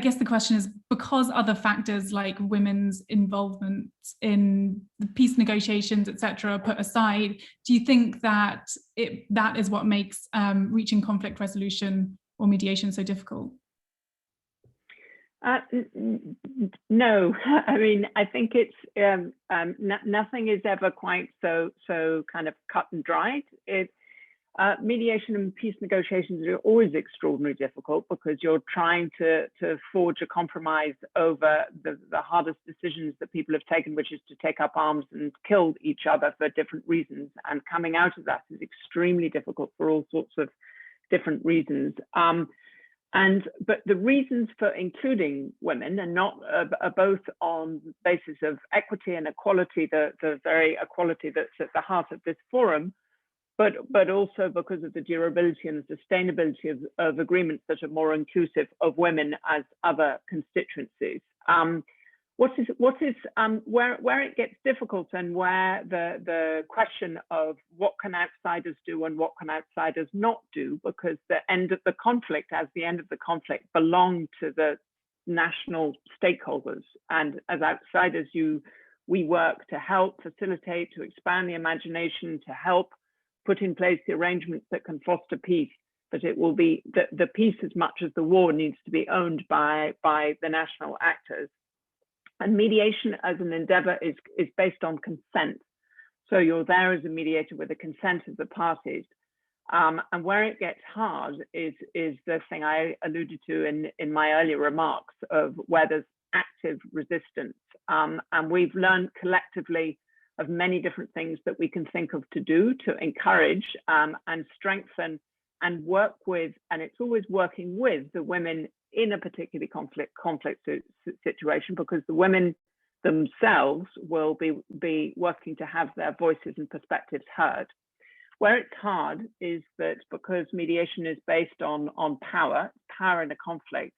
guess the question is, because other factors like women's involvement in the peace negotiations, etc., are put aside, do you think that that is what makes reaching conflict resolution or mediation so difficult? No, I think it's nothing is ever quite so kind of cut and dried. mediation and peace negotiations are always extraordinarily difficult because you're trying to forge a compromise over the hardest decisions that people have taken, which is to take up arms and kill each other for different reasons. And coming out of that is extremely difficult for all sorts of different reasons. But the reasons for including women are both on the basis of equity and equality, the very equality that's at the heart of this forum, but also because of the durability and the sustainability of agreements that are more inclusive of women as other constituencies. Where it gets difficult and where the question of what can outsiders do and what can outsiders not do, because the end of the conflict belong to the national stakeholders, and as outsiders we work to help facilitate, to expand the imagination, to help put in place the arrangements that can foster peace, but it will be the peace as much as the war needs to be owned by the national actors. And mediation as an endeavor is based on consent. So you're there as a mediator with the consent of the parties. And where it gets hard is the thing I alluded to in my earlier remarks of where there's active resistance. And we've learned collectively of many different things that we can think of to do to encourage and strengthen and work with, and it's always working with the women in a particularly conflict situation, because the women themselves will be working to have their voices and perspectives heard. Where it's hard is that because mediation is based on power in a conflict,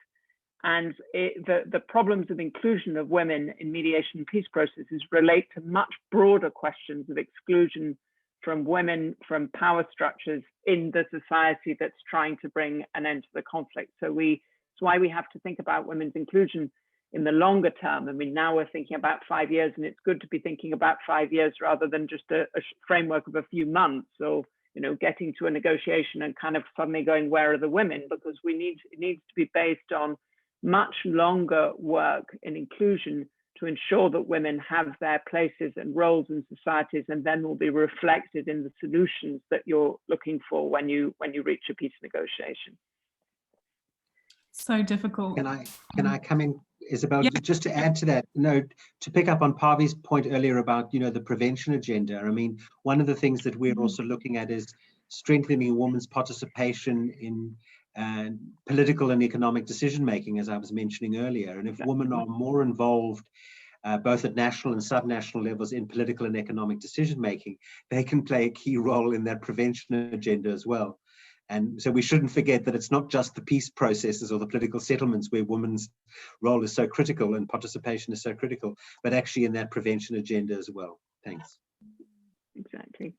and the problems of inclusion of women in mediation and peace processes relate to much broader questions of exclusion from women, from power structures in the society that's trying to bring an end to the conflict. So it's why we have to think about women's inclusion in the longer term. I mean, now we're thinking about 5 years, and it's good to be thinking about 5 years rather than just a framework of a few months, or getting to a negotiation and kind of suddenly going, where are the women? Because it needs to be based on much longer work in inclusion to ensure that women have their places and roles in societies, and then will be reflected in the solutions that you're looking for when you reach a peace negotiation. So difficult. Can I come in, Isobel? Yeah. Just to add to that, to pick up on Pavi's point earlier about the prevention agenda. I mean, one of the things that we're also looking at is strengthening women's participation in political and economic decision making, as I was mentioning earlier. And if women are more involved, both at national and subnational levels, in political and economic decision making, they can play a key role in that prevention agenda as well. And so we shouldn't forget that it's not just the peace processes or the political settlements where women's role is so critical and participation is so critical, but actually in that prevention agenda as well. Thanks. Exactly.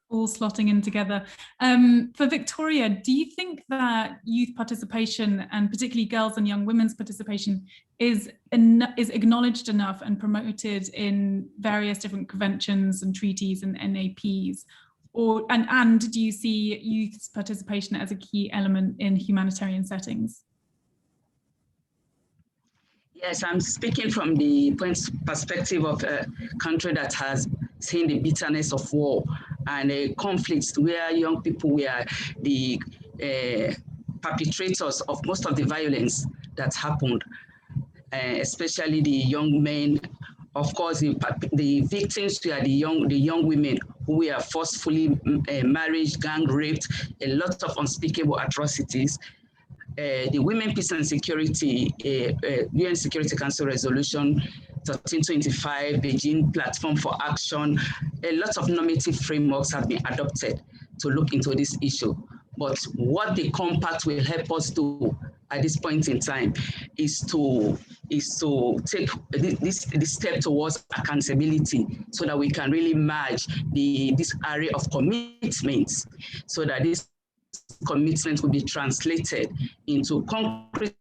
All slotting in together. For Victoria, do you think that youth participation, and particularly girls and young women's participation, is acknowledged enough and promoted in various different conventions and treaties and NAPs? And do you see youth's participation as a key element in humanitarian settings? Yes, I'm speaking from the perspective of a country that has seen the bitterness of war and conflicts where young people were the perpetrators of most of the violence that's happened, especially the young men. Of course, the victims were the young women who were forcefully married, gang raped, a lot of unspeakable atrocities. The Women, Peace and Security, UN Security Council Resolution 1325, Beijing Platform for Action, a lot of normative frameworks have been adopted to look into this issue. But what the compact will help us do at this point in time is to take this step towards accountability, so that we can really merge this array of commitments, so that this commitment will be translated into concrete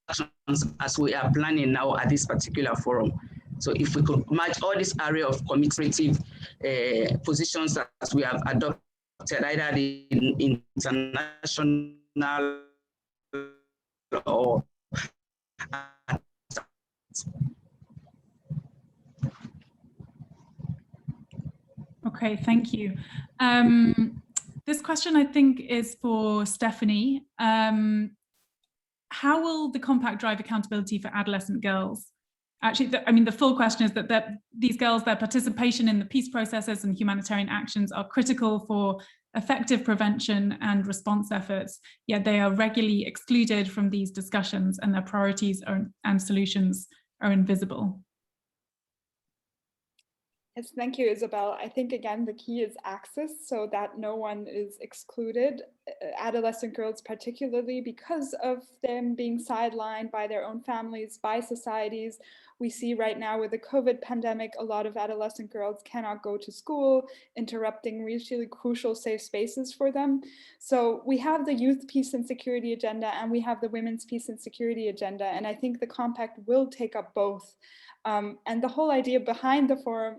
actions as we are planning now at this particular forum. So if we could match all this array of commitment positions that we have adopted, either in international or Okay, thank you. This question, I think, is for Stephanie. How will the compact drive accountability for adolescent girls? Actually, the full question is that these girls, their participation in the peace processes and humanitarian actions are critical for effective prevention and response efforts, yet they are regularly excluded from these discussions and their priorities and solutions are invisible. Yes, thank you, Isobel. I think, again, the key is access so that no one is excluded. Adolescent girls, particularly because of them being sidelined by their own families, by societies. We see right now with the COVID pandemic, a lot of adolescent girls cannot go to school, interrupting really crucial safe spaces for them. So we have the youth peace and security agenda and we have the women's peace and security agenda. And I think the compact will take up both. And the whole idea behind the forum,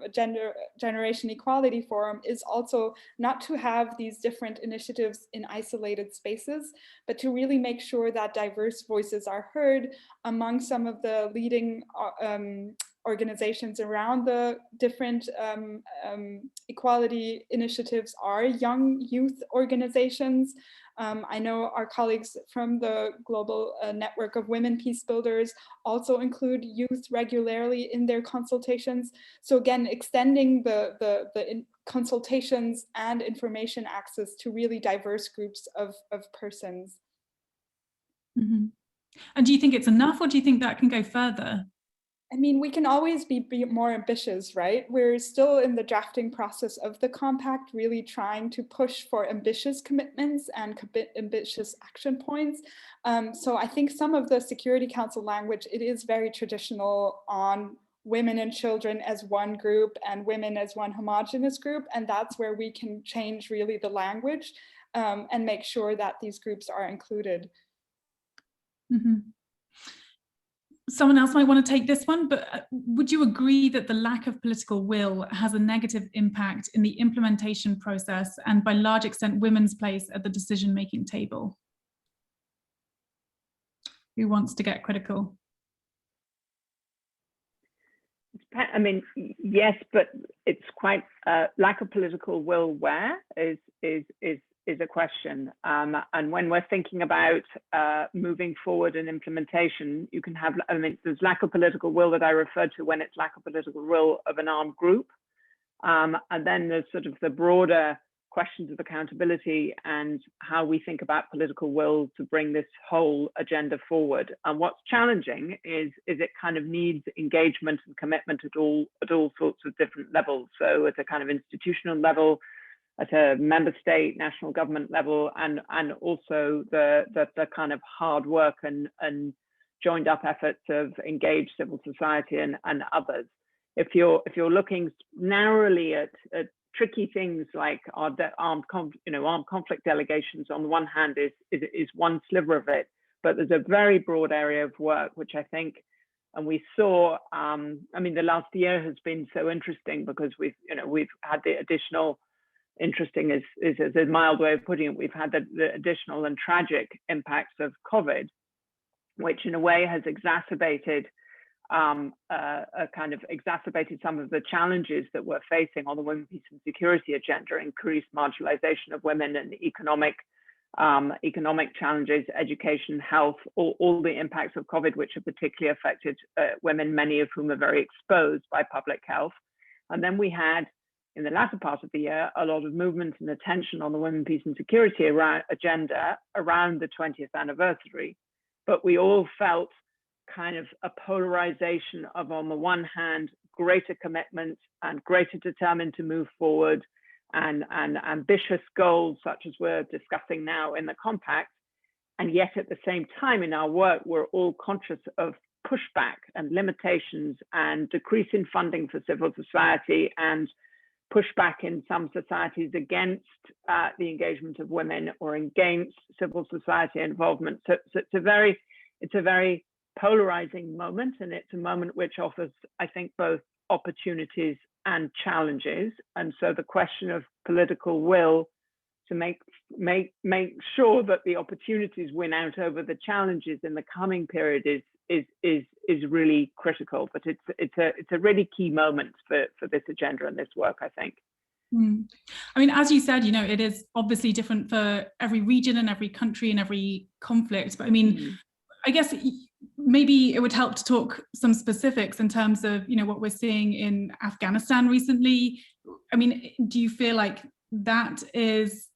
Generation Equality Forum, is also not to have these different initiatives in isolated spaces, but to really make sure that diverse voices are heard among some of the leading organizations around the different equality initiatives are young youth organizations. I know our colleagues from the Global Network of Women Peacebuilders also include youth regularly in their consultations. So again, extending the consultations and information access to really diverse groups of persons. Mm-hmm. And do you think it's enough, or do you think that can go further? I mean, we can always be more ambitious, right? We're still in the drafting process of the compact, really trying to push for ambitious commitments and ambitious action points. So I think some of the Security Council language, it is very traditional on women and children as one group and women as one homogenous group. And that's where we can change really the language and make sure that these groups are included. Mm-hmm. Someone else might want to take this one, but would you agree that the lack of political will has a negative impact in the implementation process and, by large extent, women's place at the decision-making table? Who wants to get critical? I mean, yes, but it's quite lack of political will where is a question. And when we're thinking about moving forward in implementation, you can have, I mean, there's lack of political will that I referred to when it's lack of political will of an armed group. And then there's sort of the broader questions of accountability and how we think about political will to bring this whole agenda forward. And what's challenging is it kind of needs engagement and commitment at all sorts of different levels. So at a kind of institutional level, at a member state, national government level, and also the kind of hard work and joined up efforts of engaged civil society and others. If you're looking narrowly at tricky things like our armed conflict delegations, on the one hand is one sliver of it, but there's a very broad area of work which I think, and we saw, I mean, the last year has been so interesting because we've had the additional, interesting is a mild way of putting it, we've had the additional and tragic impacts of COVID, which in a way has exacerbated some of the challenges that we're facing on the women, peace and security agenda, increased marginalization of women and economic challenges, education, health, all the impacts of COVID, which have particularly affected women, many of whom are very exposed by public health. And then we had, in the latter part of the year, a lot of movement and attention on the women, peace and security agenda around the 20th anniversary. But we all felt kind of a polarization of, on the one hand, greater commitment and greater determined to move forward and ambitious goals such as we're discussing now in the compact. And yet at the same time in our work, we're all conscious of pushback and limitations and decrease in funding for civil society and pushback in some societies against the engagement of women or against civil society involvement. So it's a very polarizing moment, and it's a moment which offers, I think, both opportunities and challenges. And so the question of political will to make sure that the opportunities win out over the challenges in the coming period is really critical. But it's a really key moment for this agenda and this work, I think. I mean, as you said, you know, it is obviously different for every region and every country and every conflict. But I mean, I guess maybe it would help to talk some specifics in terms of, you know, what we're seeing in Afghanistan recently. I mean, do you feel like that is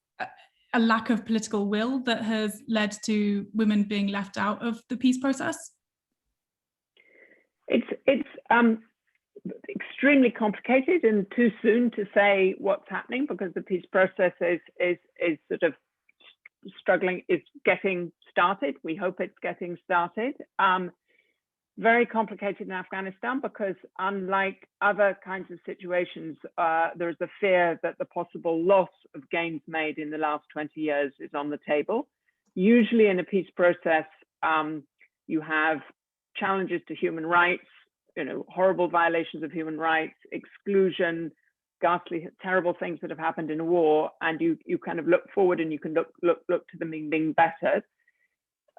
a lack of political will that has led to women being left out of the peace process? It's extremely complicated and too soon to say what's happening, because the peace process is sort of struggling, is getting started. We hope it's getting started. Very complicated in Afghanistan because, unlike other kinds of situations, there is a fear that the possible loss of gains made in the last 20 years is on the table. Usually in a peace process, you have challenges to human rights, you know, horrible violations of human rights, exclusion, ghastly, terrible things that have happened in a war, and you kind of look forward and you can look to them being better.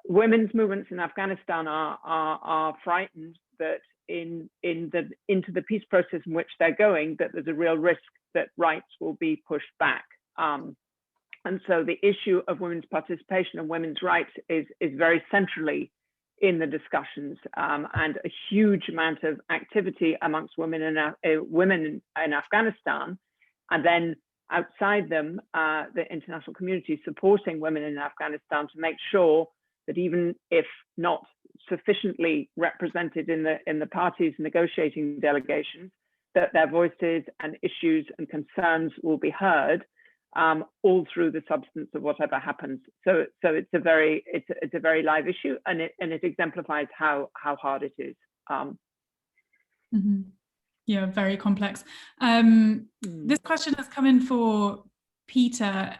Women's movements in Afghanistan are frightened that into the peace process in which they're going, that there's a real risk that rights will be pushed back. And so the issue of women's participation and women's rights is very centrally in the discussions, and a huge amount of activity amongst women in Afghanistan, and then outside them, the international community supporting women in Afghanistan to make sure that even if not sufficiently represented in the parties' negotiating delegations, that their voices and issues and concerns will be heard, all through the substance of whatever happens. So it's a very live issue, and it exemplifies how hard it is. Yeah, very complex. This question has come in for Peter.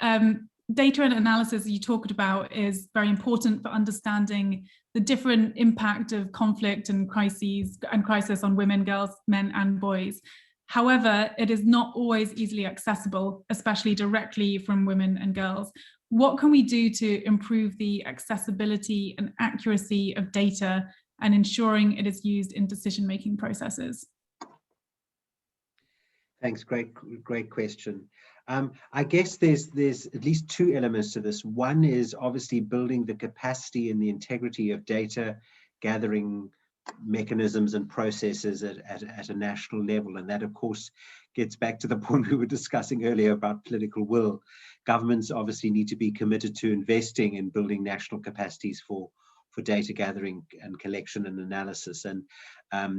Data and analysis you talked about is very important for understanding the different impact of conflict and crisis on women, girls, men, and boys. However, it is not always easily accessible, especially directly from women and girls. What can we do to improve the accessibility and accuracy of data and ensuring it is used in decision-making processes? Thanks, great question. I guess there's at least two elements to this. One is obviously building the capacity and the integrity of data gathering mechanisms and processes at a national level. And that, of course, gets back to the point we were discussing earlier about political will. Governments obviously need to be committed to investing in building national capacities for data gathering and collection and analysis. And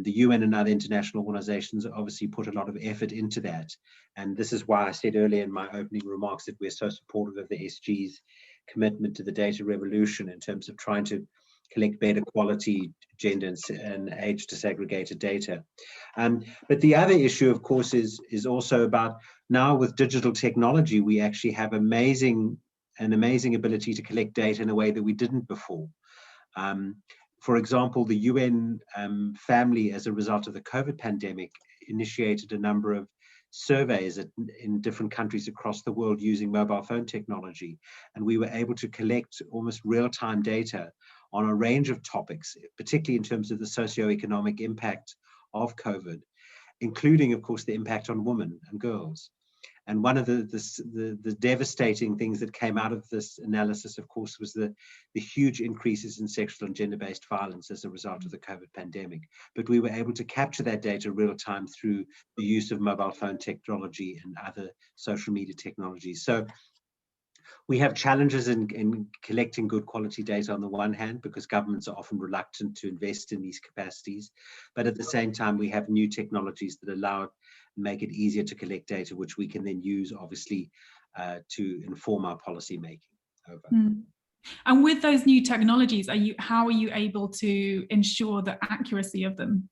the UN and other international organizations obviously put a lot of effort into that. And this is why I said earlier in my opening remarks that we're so supportive of the SG's commitment to the data revolution in terms of trying to collect better quality gender and age disaggregated data. But the other issue, of course, is also about now with digital technology, we actually have an amazing ability to collect data in a way that we didn't before. For example, the UN family, as a result of the COVID pandemic, initiated a number of surveys in different countries across the world using mobile phone technology. And we were able to collect almost real-time data on a range of topics, particularly in terms of the socioeconomic impact of COVID, including, of course, the impact on women and girls. And one of the devastating things that came out of this analysis, of course, was the huge increases in sexual and gender-based violence as a result of the COVID pandemic. But we were able to capture that data real time through the use of mobile phone technology and other social media technologies. So we have challenges in collecting good quality data on the one hand, because governments are often reluctant to invest in these capacities. But at the same time, we have new technologies that allow make it easier to collect data, which we can then use, obviously, to inform our policy making. Over. And with those new technologies, how are you able to ensure the accuracy of them,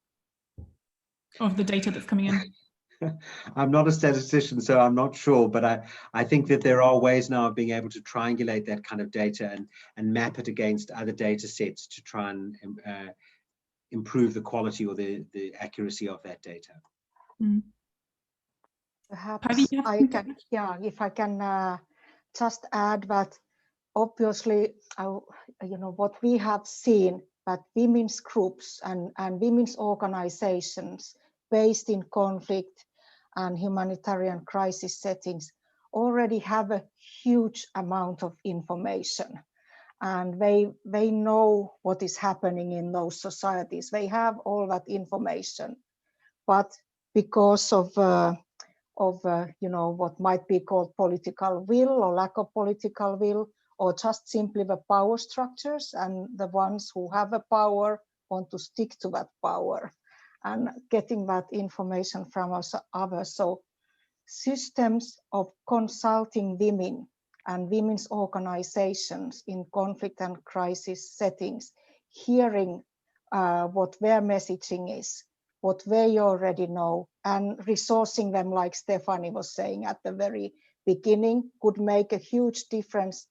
of the data that's coming in? I'm not a statistician, so I'm not sure, but I think that there are ways now of being able to triangulate that kind of data and map it against other data sets to try and improve the quality or the accuracy of that data. Perhaps I can, if I can just add that obviously, what we have seen that women's groups and women's organizations based in conflict and humanitarian crisis settings already have a huge amount of information, and they know what is happening in those societies. They have all that information, but because of you know, what might be called political will or lack of political will, or just simply the power structures, and the ones who have a power want to stick to that power and getting that information from us others. So systems of consulting women and women's organizations in conflict and crisis settings, hearing what their messaging is, what they already know, and resourcing them, like Stephanie was saying at the very beginning, could make a huge difference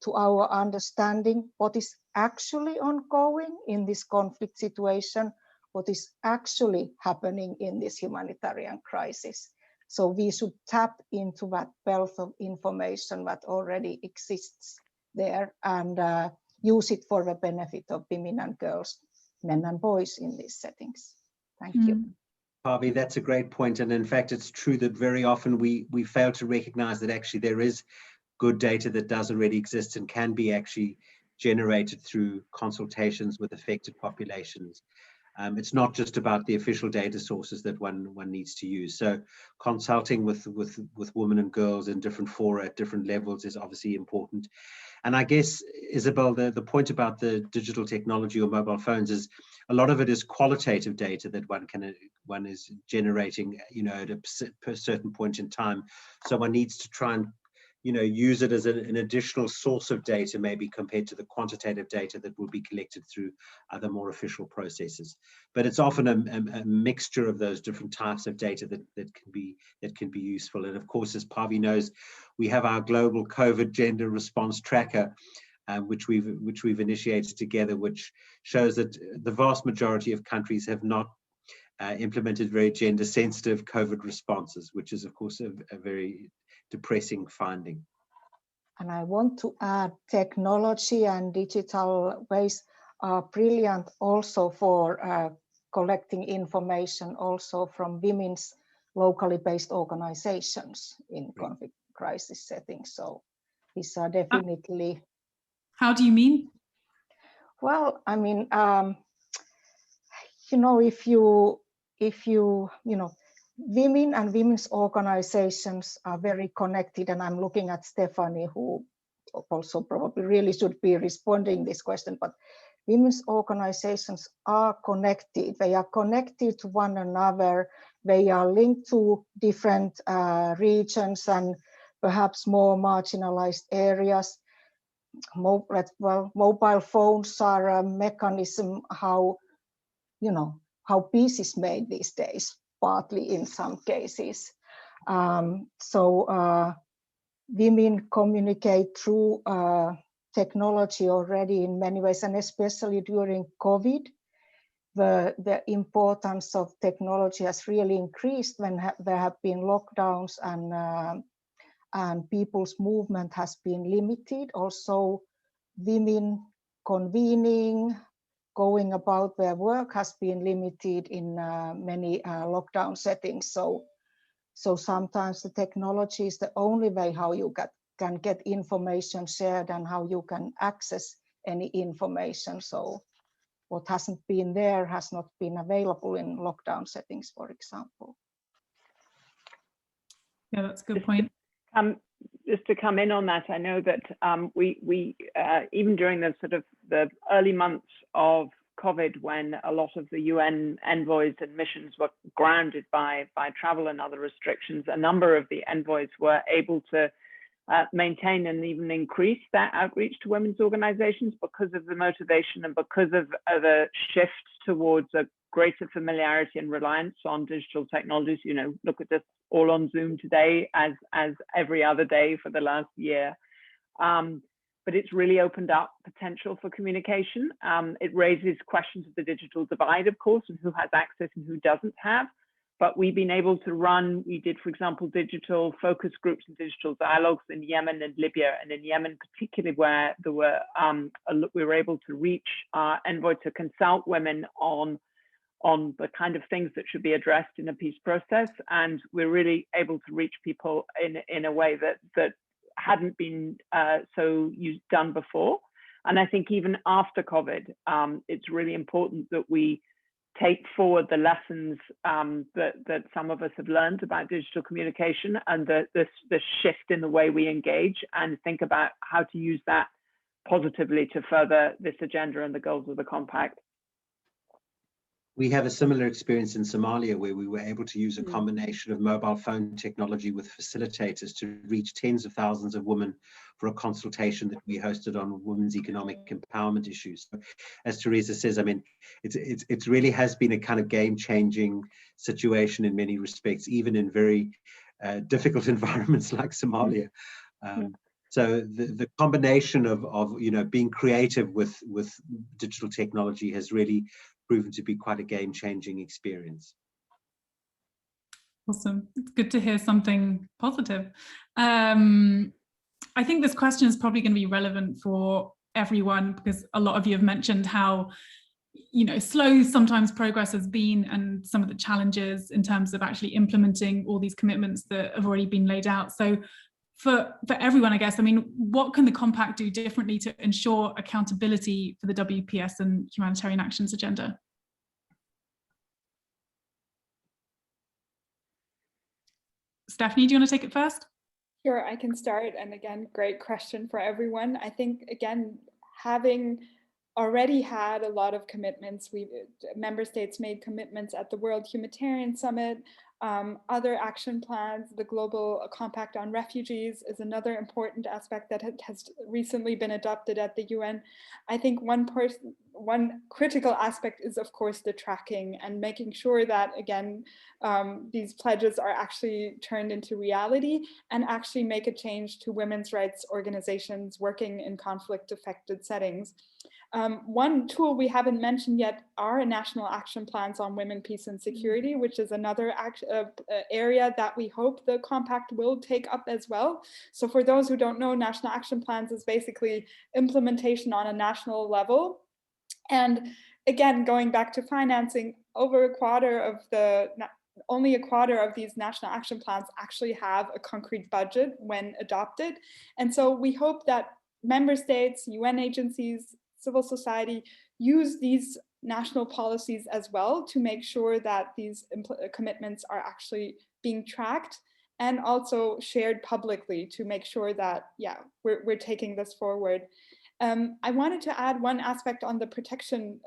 to our understanding what is actually ongoing in this conflict situation, what is actually happening in this humanitarian crisis. So we should tap into that wealth of information that already exists there, and use it for the benefit of women and girls, men and boys in these settings. Thank you. Harvey, that's a great point. And in fact, it's true that very often we fail to recognize that actually there is good data that does already exist and can be actually generated through consultations with affected populations. It's not just about the official data sources that one needs to use. So consulting with women and girls in different fora at different levels is obviously important. And I guess, Isobel, the point about the digital technology or mobile phones is a lot of it is qualitative data that one is generating, you know, at a certain point in time. So one needs to try and, you know, use it as an additional source of data, maybe compared to the quantitative data that will be collected through other more official processes. But it's often a mixture of those different types of data that can be useful. And of course, as Pavi knows, we have our global COVID gender response tracker, which we've initiated together, which shows that the vast majority of countries have not implemented very gender sensitive COVID responses, which is of course a very depressing finding. And I want to add, technology and digital ways are brilliant also for collecting information also from women's locally based organizations in conflict crisis settings. So these are definitely. How do you mean? Well, I mean, you know, if you know, women and women's organizations are very connected, and I'm looking at Stephanie, who also probably really should be responding this question, but women's organizations are connected. They are connected to one another. They are linked to different regions and perhaps more marginalized areas. Mobile phones are a mechanism how, you know, how peace is made these days, partly in some cases. Women communicate through technology already in many ways, and especially during COVID, the importance of technology has really increased when there have been lockdowns and people's movement has been limited. Also, women convening, going about their work has been limited in many lockdown settings. So sometimes the technology is the only way how you can get information shared and how you can access any information. So what hasn't been there has not been available in lockdown settings, for example. Yeah, that's a good point. Just to come in on that, I know that we even during the early months of COVID, when a lot of the UN envoys and missions were grounded by travel and other restrictions, a number of the envoys were able to maintain and even increase that outreach to women's organizations because of the motivation and because of a shift towards a greater familiarity and reliance on digital technologies. You know, look at this all on Zoom today as every other day for the last year. But it's really opened up potential for communication. It raises questions of the digital divide, of course, and who has access and who doesn't have. But we've been able to run, we did, for example, digital focus groups and digital dialogues in Yemen and Libya, and in Yemen particularly, where there were we were able to reach our envoy to consult women on on the kind of things that should be addressed in a peace process, and we're really able to reach people in a way that hadn't been done before. And I think even after COVID, it's really important that we take forward the lessons that some of us have learned about digital communication and the shift in the way we engage, and think about how to use that positively to further this agenda and the goals of the compact. We have a similar experience in Somalia, where we were able to use a combination of mobile phone technology with facilitators to reach tens of thousands of women for a consultation that we hosted on women's economic empowerment issues. So, as Teresa says, I mean, it really has been a kind of game-changing situation in many respects, even in very difficult environments like Somalia. So the combination of being creative with digital technology has really proven to be quite a game-changing experience. Awesome. It's good to hear something positive. I think this question is probably going to be relevant for everyone, because a lot of you have mentioned how slow sometimes progress has been, and some of the challenges in terms of actually implementing all these commitments that have already been laid out. So for everyone, I guess, I mean, what can the compact do differently to ensure accountability for the WPS and humanitarian actions agenda? Stephanie, do you want to take it first? Sure, I can start. And again, great question for everyone. I think, again, having already had a lot of commitments, member states made commitments at the World Humanitarian Summit, other action plans. The Global Compact on Refugees is another important aspect that has recently been adopted at the UN. I think one critical aspect is, of course, the tracking and making sure that, again, these pledges are actually turned into reality and actually make a change to women's rights organizations working in conflict-affected settings. One tool we haven't mentioned yet are national action plans on women, peace and security, which is another area that we hope the compact will take up as well. So for those who don't know, national action plans is basically implementation on a national level. And again, going back to financing, only a quarter of these national action plans actually have a concrete budget when adopted. And so we hope that member states, UN agencies, civil society use these national policies as well to make sure that these commitments are actually being tracked and also shared publicly to make sure that, yeah, we're taking this forward. I wanted to add one aspect on the protection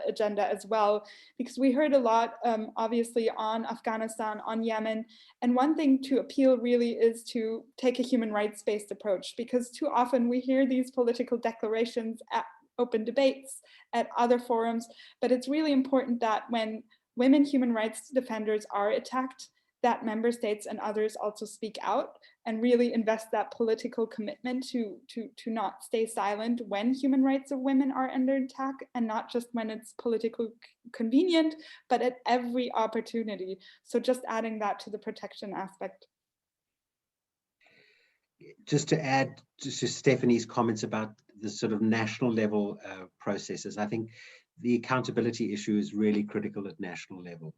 agenda as well, because we heard a lot, obviously, on Afghanistan, on Yemen. And one thing to appeal really is to take a human rights-based approach, because too often we hear these political declarations at open debates, at other forums, but it's really important that when women human rights defenders are attacked, that member states and others also speak out and really invest that political commitment to not stay silent when human rights of women are under attack, and not just when it's politically convenient, but at every opportunity. So just adding that to the protection aspect. Just to add to Stephanie's comments about the sort of national level processes, I think the accountability issue is really critical at national level.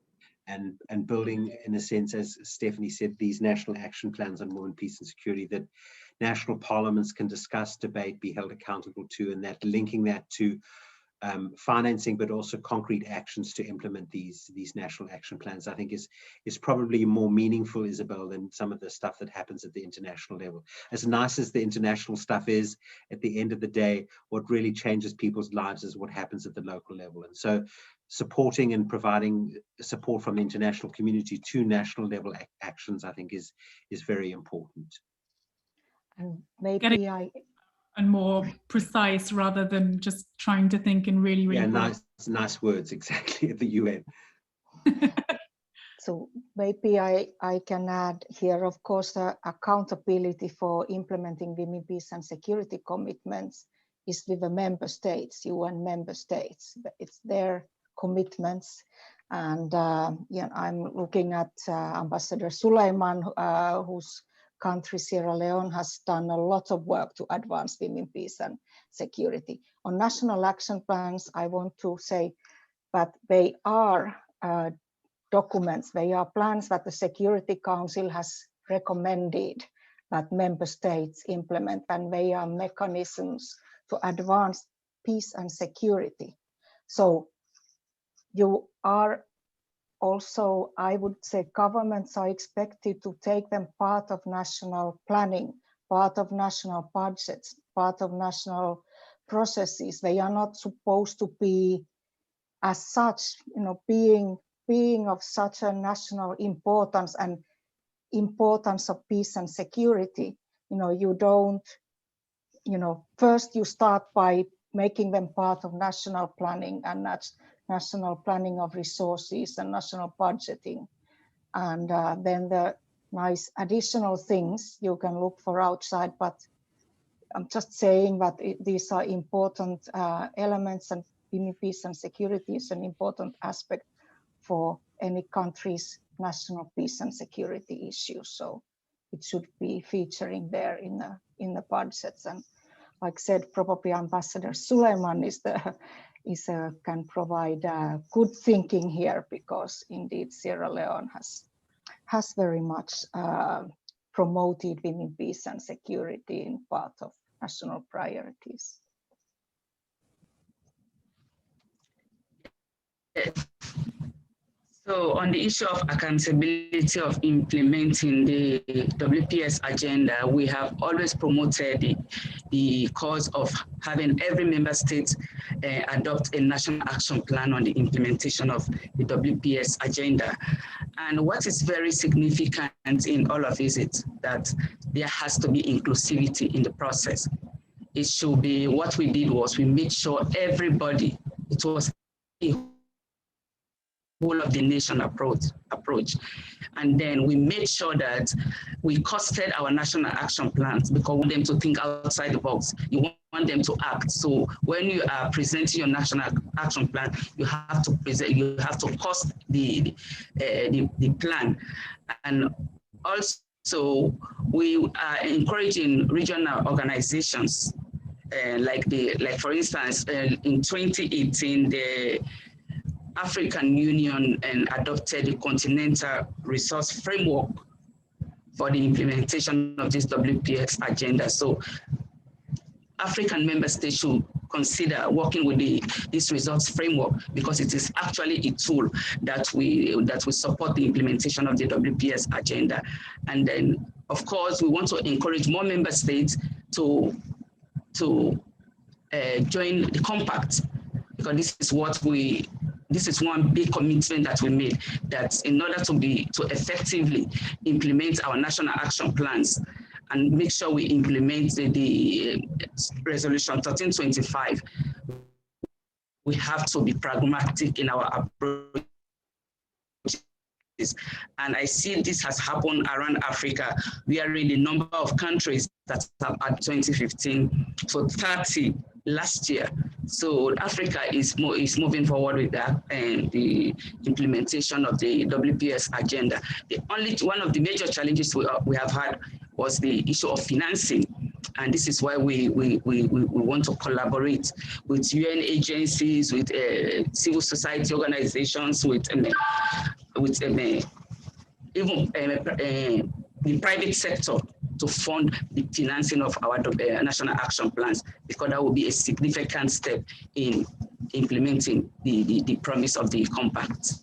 And building, in a sense, as Stephanie said, these national action plans on women, peace and security that national parliaments can discuss, debate, be held accountable to, and that linking that to financing, but also concrete actions to implement these national action plans, I think is probably more meaningful, Isobel, than some of the stuff that happens at the international level. As nice as the international stuff is, at the end of the day, what really changes people's lives is what happens at the local level. And so supporting and providing support from the international community to national level actions, I think is very important. And maybe and more precise rather than just trying to think in really nice words, exactly, at the UN. So maybe I can add here, of course, accountability for implementing women, peace and security commitments is with the member states, UN member states. It's their commitments. And yeah, I'm looking at Ambassador Suleiman, whose country, Sierra Leone, has done a lot of work to advance women, peace and security. On national action plans, I want to say that they are documents. They are plans that the Security Council has recommended that member states implement, and they are mechanisms to advance peace and security. So you are also, I would say, governments are expected to take them part of national planning, part of national budgets, part of national processes. They are not supposed to be as such, being of such a national importance and importance of peace and security. You don't, first you start by making them part of national planning, and that's national planning of resources and national budgeting. And then the nice additional things you can look for outside, but I'm just saying that these are important elements, and peace and security is an important aspect for any country's national peace and security issues. So it should be featuring there in the budgets. And like I said, probably Ambassador Sulimani can provide good thinking here, because indeed Sierra Leone has very much promoted women, peace and security in part of national priorities. So on the issue of accountability of implementing the WPS agenda, we have always promoted the cause of having every member state adopt a national action plan on the implementation of the WPS agenda. And what is very significant in all of this is that there has to be inclusivity in the process. It should be, what we did was we made sure everybody, it was a whole of the nation approach. And then we made sure that we costed our national action plans, because we want them to think outside the box. You want them to act. So when you are presenting your national action plan, you have to cost the plan. And also we are encouraging regional organizations, like for instance, in 2018, the African Union adopted the Continental Resource Framework for the implementation of this WPX agenda. So African member states should consider working with this resource framework, because it is actually a tool that we support the implementation of the WPS agenda. And then, of course, we want to encourage more member states to join the compact, because this is one big commitment that we made, that in order to effectively implement our national action plans and make sure we implement the resolution 1325, we have to be pragmatic in our approach. And I see this has happened around Africa, wherein the number of countries that have at 2015 to 30 last year. So Africa is moving forward with that and the implementation of the WPS agenda. One of the major challenges we have had was the issue of financing. And this is why we want to collaborate with UN agencies, with civil society organizations, with even the private sector, to fund the financing of our national action plans, because that will be a significant step in implementing the promise of the compact.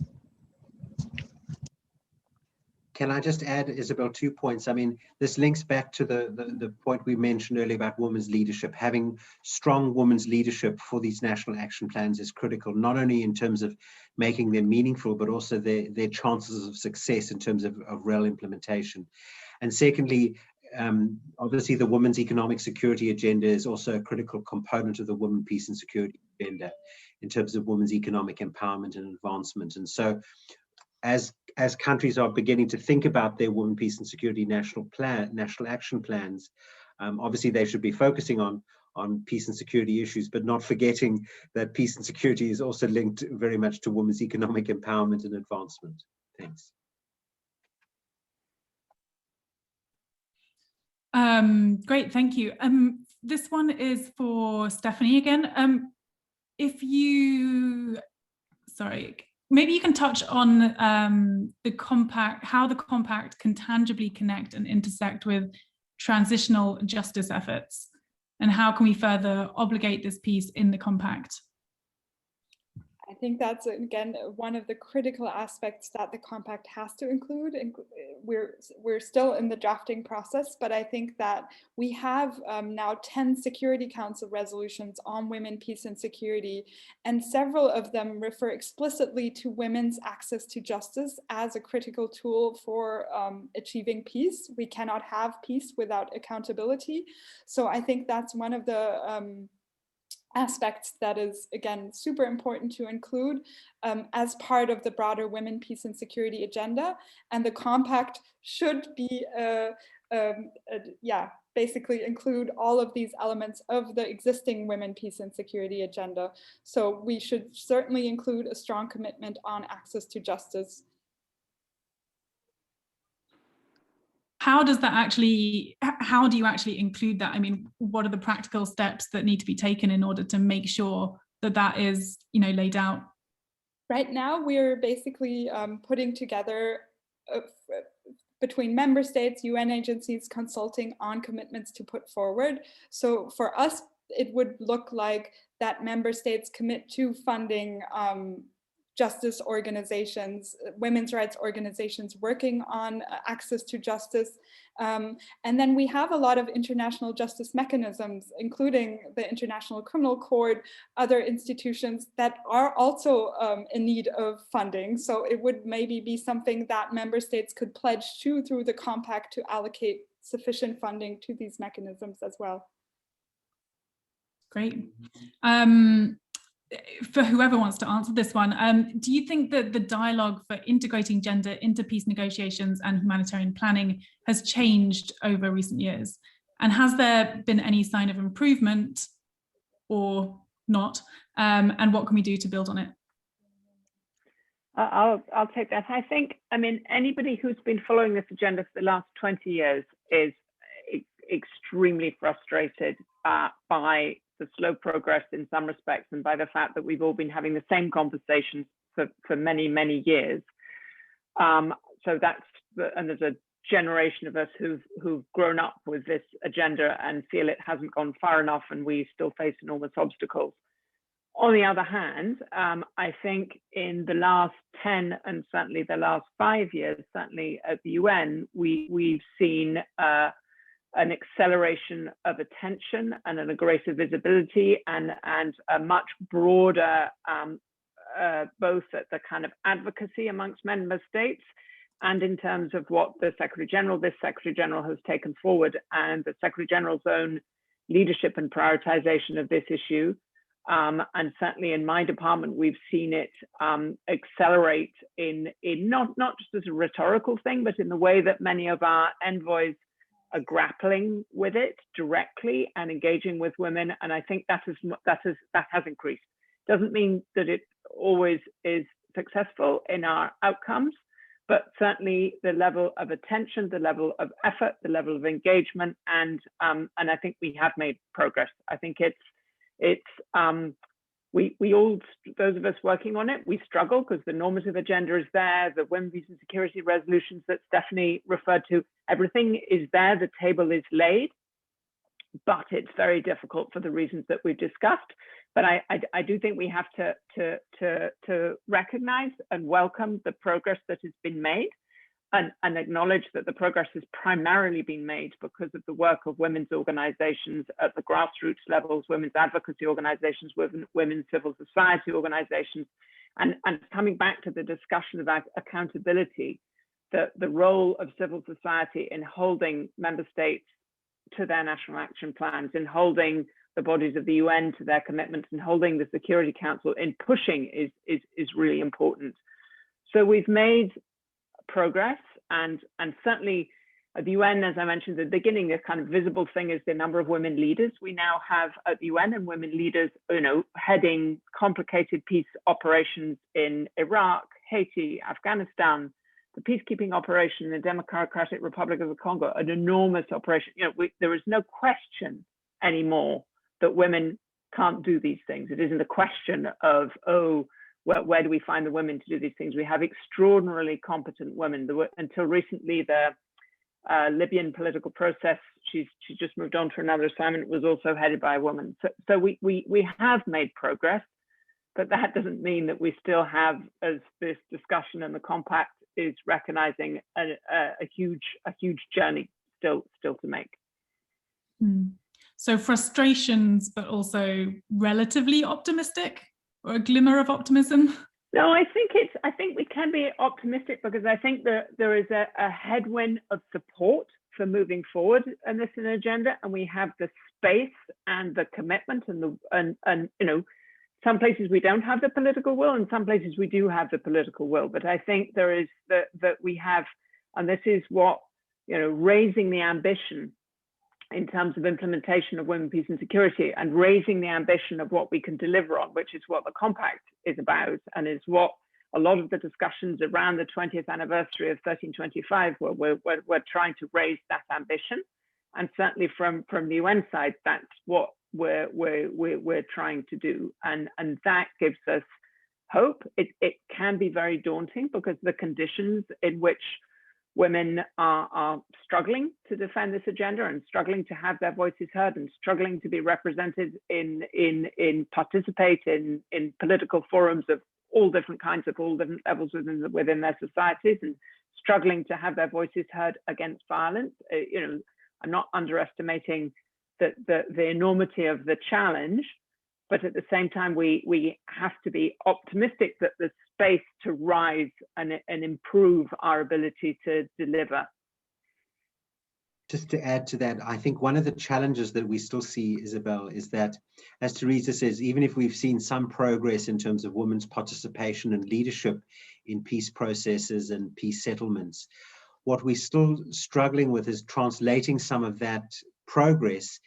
Can I just add, Isobel, 2 points? I mean, this links back to the point we mentioned earlier about women's leadership. Having strong women's leadership for these national action plans is critical, not only in terms of making them meaningful, but also their chances of success in terms of real implementation. And secondly, obviously the women's economic security agenda is also a critical component of the women, peace and security agenda in terms of women's economic empowerment and advancement. And so as countries are beginning to think about their women, peace and security national action plans, obviously they should be focusing on peace and security issues, but not forgetting that peace and security is also linked very much to women's economic empowerment and advancement. Thanks. Great, thank you. This one is for Stephanie again. maybe you can touch on the compact, how the compact can tangibly connect and intersect with transitional justice efforts, and how can we further obligate this piece in the compact? I think that's, again, one of the critical aspects that the compact has to include. And we're still in the drafting process, but I think that we have now 10 Security Council resolutions on women, peace and security, and several of them refer explicitly to women's access to justice as a critical tool for achieving peace. We cannot have peace without accountability. So I think that's one of the aspects that is, again, super important to include as part of the broader women, peace and security agenda. And the compact should be, basically include all of these elements of the existing women, peace and security agenda. So we should certainly include a strong commitment on access to justice. How does that actually, how do you actually include that? I mean, what are the practical steps that need to be taken in order to make sure that that is, laid out? Right now, we're basically putting together between member states, UN agencies, consulting on commitments to put forward. So for us, it would look like that member states commit to funding justice organizations, women's rights organizations working on access to justice. And then we have a lot of international justice mechanisms, including the International Criminal Court, other institutions that are also in need of funding. So it would maybe be something that member states could pledge to through the compact to allocate sufficient funding to these mechanisms as well. Great. For whoever wants to answer this one, do you think that the dialogue for integrating gender into peace negotiations and humanitarian planning has changed over recent years? And has there been any sign of improvement or not? And what can we do to build on it? I'll take that. I think, anybody who's been following this agenda for the last 20 years is extremely frustrated by the slow progress in some respects, and by the fact that we've all been having the same conversations for many, many years. So and there's a generation of us who've grown up with this agenda and feel it hasn't gone far enough, and we still face enormous obstacles. On the other hand, I think in the last 10 and certainly the last 5 years, certainly at the UN, we've seen an acceleration of attention and a greater visibility and a much broader, both at the kind of advocacy amongst member states and in terms of what this Secretary General has taken forward, and the Secretary General's own leadership and prioritization of this issue. And certainly in my department, we've seen it accelerate in not just as a rhetorical thing, but in the way that many of our envoys are grappling with it directly and engaging with women, and I think that has increased. Doesn't mean that it always is successful in our outcomes, but certainly the level of attention, the level of effort, the level of engagement, and I think we have made progress. I think we all, those of us working on it, we struggle because the normative agenda is there, the women, peace and security resolutions that Stephanie referred to, everything is there, the table is laid, but it's very difficult for the reasons that we've discussed. But I do think we have to recognize and welcome the progress that has been made, and acknowledge that the progress has primarily been made because of the work of women's organizations at the grassroots levels, women's advocacy organizations, women's civil society organizations. And coming back to the discussion about accountability, the role of civil society in holding member states to their national action plans, in holding the bodies of the UN to their commitments, and holding the Security Council in pushing is really important. So we've made progress, and certainly at the UN, as I mentioned at the beginning, the kind of visible thing is the number of women leaders we now have at the UN, and women leaders, heading complicated peace operations in Iraq, Haiti, Afghanistan, the peacekeeping operation in the Democratic Republic of the Congo, an enormous operation. There is no question anymore that women can't do these things. It isn't a question of, where do we find the women to do these things? We have extraordinarily competent women. Until recently, the Libyan political process, she just moved on to another assignment, was also headed by a woman. So we have made progress, but that doesn't mean that we still have, as this discussion and the compact is recognizing, a huge journey still to make. So frustrations, but also relatively optimistic, or a glimmer of optimism? No, I think we can be optimistic, because I think that there is a headwind of support for moving forward in this agenda, and we have the space and the commitment and you know, some places we don't have the political will, and some places we do have the political will. But I think there is that we have, and this is what, you know, raising the ambition in terms of implementation of women, peace and security, and raising the ambition of what we can deliver on, which is what the compact is about, and is what a lot of the discussions around the 20th anniversary of 1325 we're trying to raise that ambition. And certainly from the UN side, that's what we're trying to do, and that gives us hope. It can be very daunting, because the conditions in which women are struggling to defend this agenda, and struggling to have their voices heard, and struggling to be represented participate in political forums of all different kinds, of all different levels within their societies, and struggling to have their voices heard against violence. You know, I'm not underestimating the enormity of the challenge, but at the same time, we have to be optimistic that there's space to rise and improve our ability to deliver. Just to add to that, I think one of the challenges that we still see, Isobel, is that, as Teresa says, even if we've seen some progress in terms of women's participation and leadership in peace processes and peace settlements, what we're still struggling with is translating some of that progress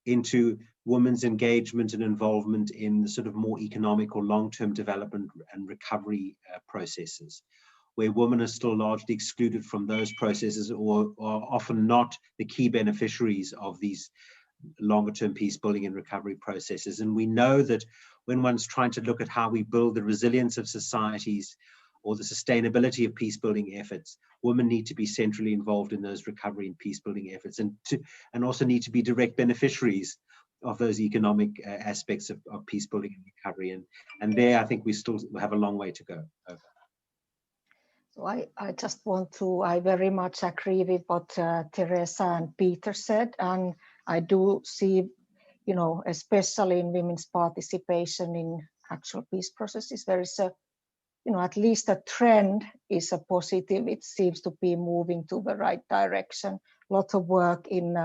into women's engagement and involvement in the sort of more economic or long-term development and recovery processes, where women are still largely excluded from those processes, or are often not the key beneficiaries of these longer-term peace building and recovery processes. And we know that when one's trying to look at how we build the resilience of societies or the sustainability of peace building efforts, women need to be centrally involved in those recovery and peace building efforts, and also need to be direct beneficiaries of those economic aspects of peace building and recovery. And there, I think we still have a long way to go. Over. So I just want to, I very much agree with what Teresa and Peter said, and I do see, you know, especially in women's participation in actual peace processes, there is a, you know, at least a trend is a positive. It seems to be moving to the right direction. Lot of work in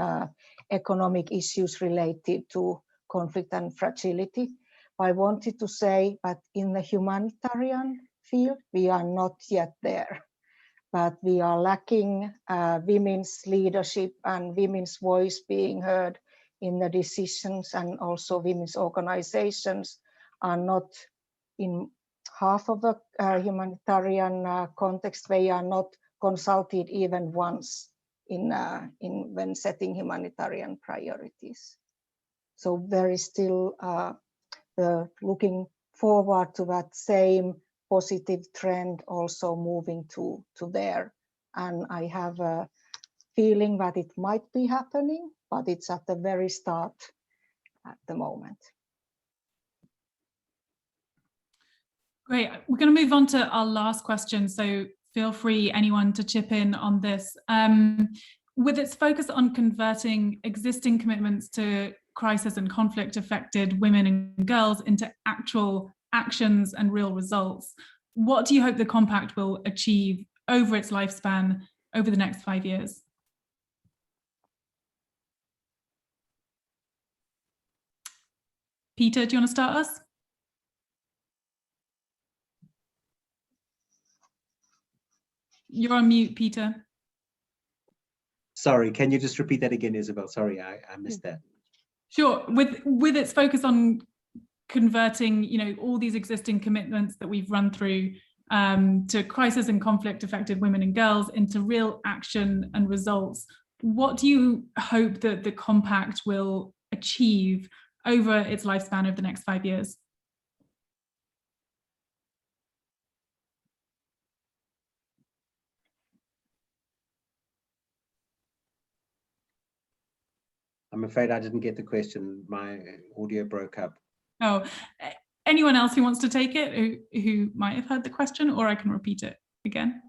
economic issues related to conflict and fragility. I wanted to say that in the humanitarian field, we are not yet there, but we are lacking women's leadership and women's voice being heard in the decisions, and also women's organizations are not in half of the humanitarian context. They are not consulted even once in when setting humanitarian priorities. So there is still looking forward to that same positive trend also moving to there. And I have a feeling that it might be happening, but it's at the very start at the moment. Great. We're going to move on to our last question. So feel free, anyone, to chip in on this. With its focus on converting existing commitments to crisis and conflict affected women and girls into actual actions and real results, what do you hope the compact will achieve over its lifespan over the next 5 years? Peter, do you want to start us? You're on mute, Peter. Sorry, can you just repeat that again, Isobel? Sorry, I missed that. Sure. With its focus on converting, you know, all these existing commitments that we've run through to crisis and conflict affected women and girls into real action and results, what do you hope that the compact will achieve over its lifespan over the next 5 years? I'm afraid I didn't get the question. My audio broke up. Oh, anyone else who wants to take it, who might have heard the question, or I can repeat it again.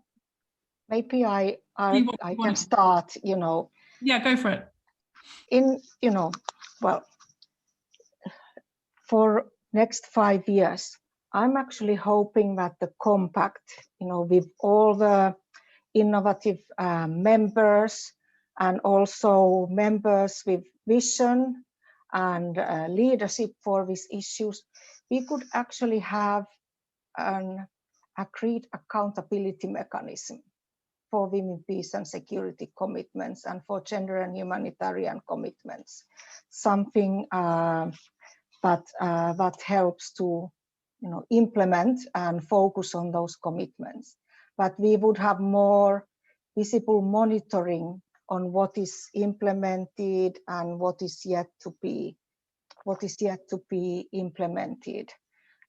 Maybe I can start, Yeah, go for it. Well, for next 5 years, I'm actually hoping that the compact, with all the innovative members and also members with vision and leadership for these issues, we could actually have an agreed accountability mechanism for women, peace and security commitments and for gender and humanitarian commitments. Something that helps to implement and focus on those commitments. But we would have more visible monitoring on what is implemented and what is yet to be implemented.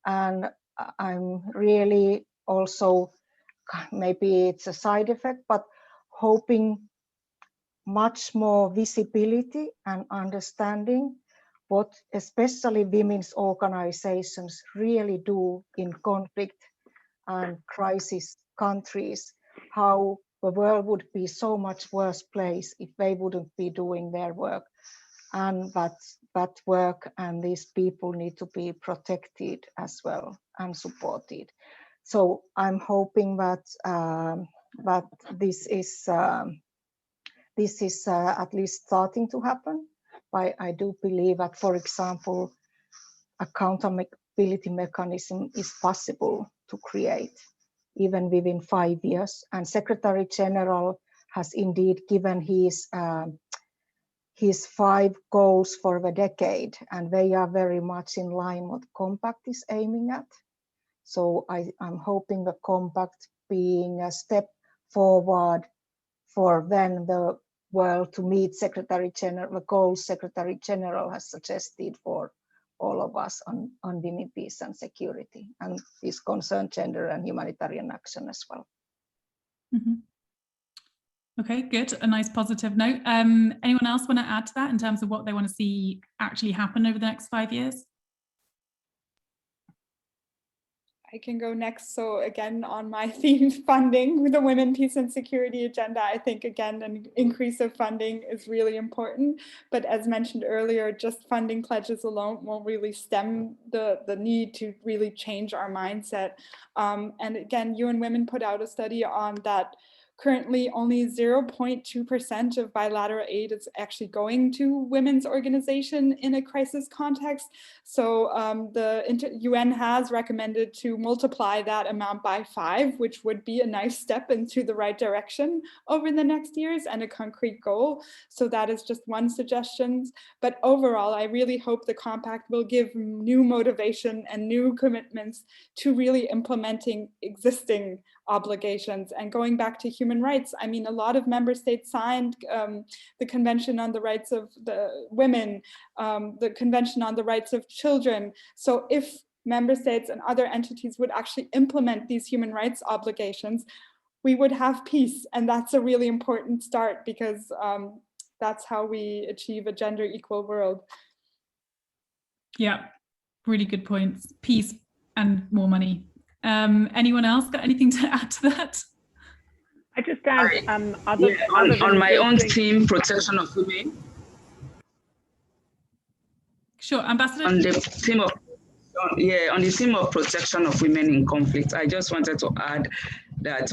And I'm really also, maybe it's a side effect, but hoping much more visibility and understanding what especially women's organizations really do in conflict and crisis countries, how the world would be so much worse place if they wouldn't be doing their work. And that work and these people need to be protected as well and supported. So I'm hoping that this is at least starting to happen. I do believe that, for example, accountability mechanism is possible to create even within 5 years. And Secretary General has indeed given his 5 goals for the decade, and they are very much in line what Compact is aiming at. So I'm hoping the Compact being a step forward for then the world to meet Secretary General, the goals Secretary General has suggested for all of us on women, peace and security, and this concern gender and humanitarian action as well. Mm-hmm. Okay, good. A nice positive note. Anyone else want to add to that in terms of what they want to see actually happen over the next 5 years? I can go next. So again, on my theme, funding, the Women, Peace and Security agenda, I think, again, an increase of funding is really important. But as mentioned earlier, just funding pledges alone won't really stem the need to really change our mindset. And again, UN Women put out a study on that. Currently, only 0.2% of bilateral aid is actually going to women's organization in a crisis context. So the UN has recommended to multiply that amount by 5, which would be a nice step into the right direction over the next years and a concrete goal. So that is just one suggestion. But overall, I really hope the compact will give new motivation and new commitments to really implementing existing obligations. And going back to human rights, I mean, a lot of member states signed the Convention on the Rights of the Women, the Convention on the Rights of Children. So if member states and other entities would actually implement these human rights obligations, we would have peace. And that's a really important start, because that's how we achieve a gender equal world. Yeah, really good points. Peace and more money. Anyone else got anything to add to that? I just add on my own theme, protection of women. Sure, Ambassador. On the theme of protection of women in conflict, I just wanted to add that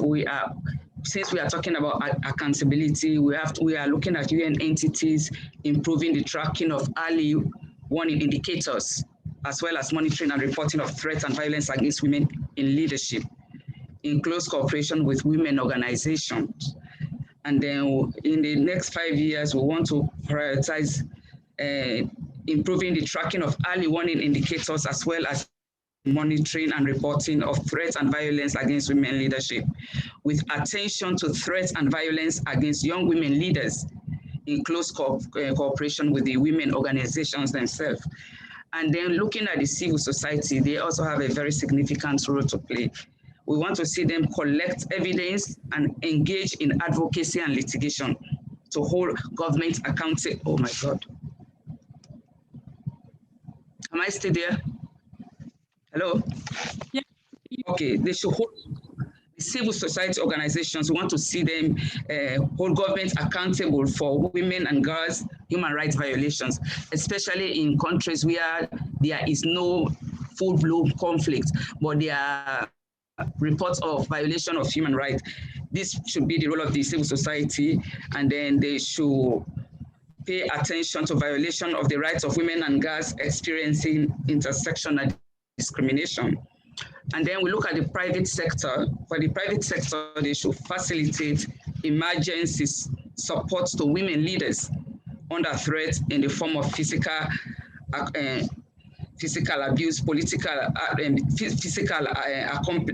since we are talking about accountability, we are looking at UN entities improving the tracking of early warning indicators, as well as monitoring and reporting of threats and violence against women in leadership, in close cooperation with women organizations. And then in the next 5 years, we want to prioritize improving the tracking of early warning indicators, as well as monitoring and reporting of threats and violence against women leadership, with attention to threats and violence against young women leaders, in close cooperation with the women organizations themselves. And then looking at the civil society, they also have a very significant role to play. We want to see them collect evidence and engage in advocacy and litigation to hold government accountable. Oh my God. Am I still there? Hello? Yeah. Okay, they should hold civil society organizations. We want to see them hold government accountable for women and girls' human rights violations, especially in countries where there is no full-blown conflict, but there are reports of violation of human rights. This should be the role of the civil society, and then they should pay attention to violation of the rights of women and girls experiencing intersectional discrimination. And then we look at the private sector. For the private sector, they should facilitate emergency support to women leaders under threat in the form of physical abuse, political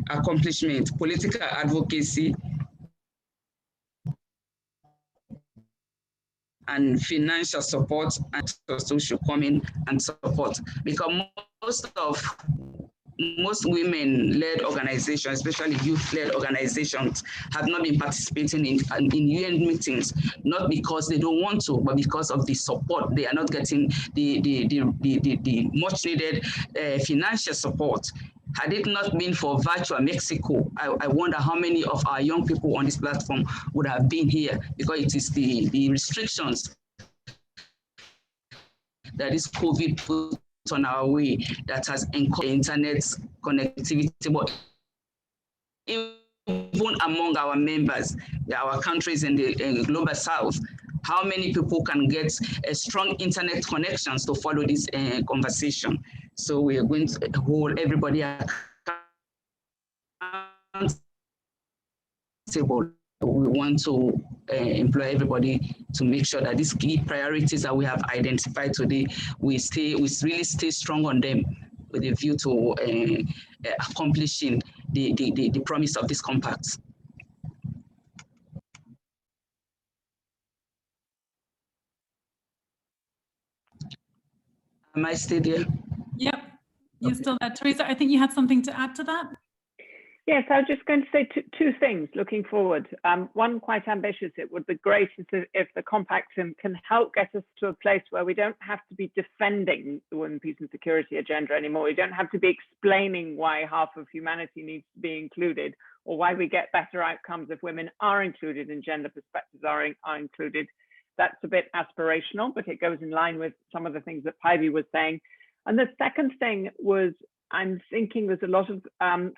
accomplishment, political advocacy, and financial support, and social come in and support. Because most women-led organizations, especially youth-led organizations, have not been participating in UN meetings, not because they don't want to, but because of the support. They are not getting the much-needed financial support. Had it not been for Virtual Mexico, I wonder how many of our young people on this platform would have been here, because it is the restrictions that is COVID put on our way that has encouraged internet connectivity. But even among our members, our countries in the global south, how many people can get a strong internet connections to follow this conversation? So we are going to hold everybody accountable. We want to employ everybody to make sure that these key priorities that we have identified today, we really stay strong on them with a view to accomplishing the promise of this compact. Am I still there? Yep, you're still there. Teresa, I think you had something to add to that. Yes, I was just going to say two things looking forward. One, quite ambitious. It would be great if the compact can help get us to a place where we don't have to be defending the women, peace and security agenda anymore. We don't have to be explaining why half of humanity needs to be included, or why we get better outcomes if women are included and gender perspectives are included. That's a bit aspirational, but it goes in line with some of the things that Paivi was saying. And the second thing was, I'm thinking there's a lot of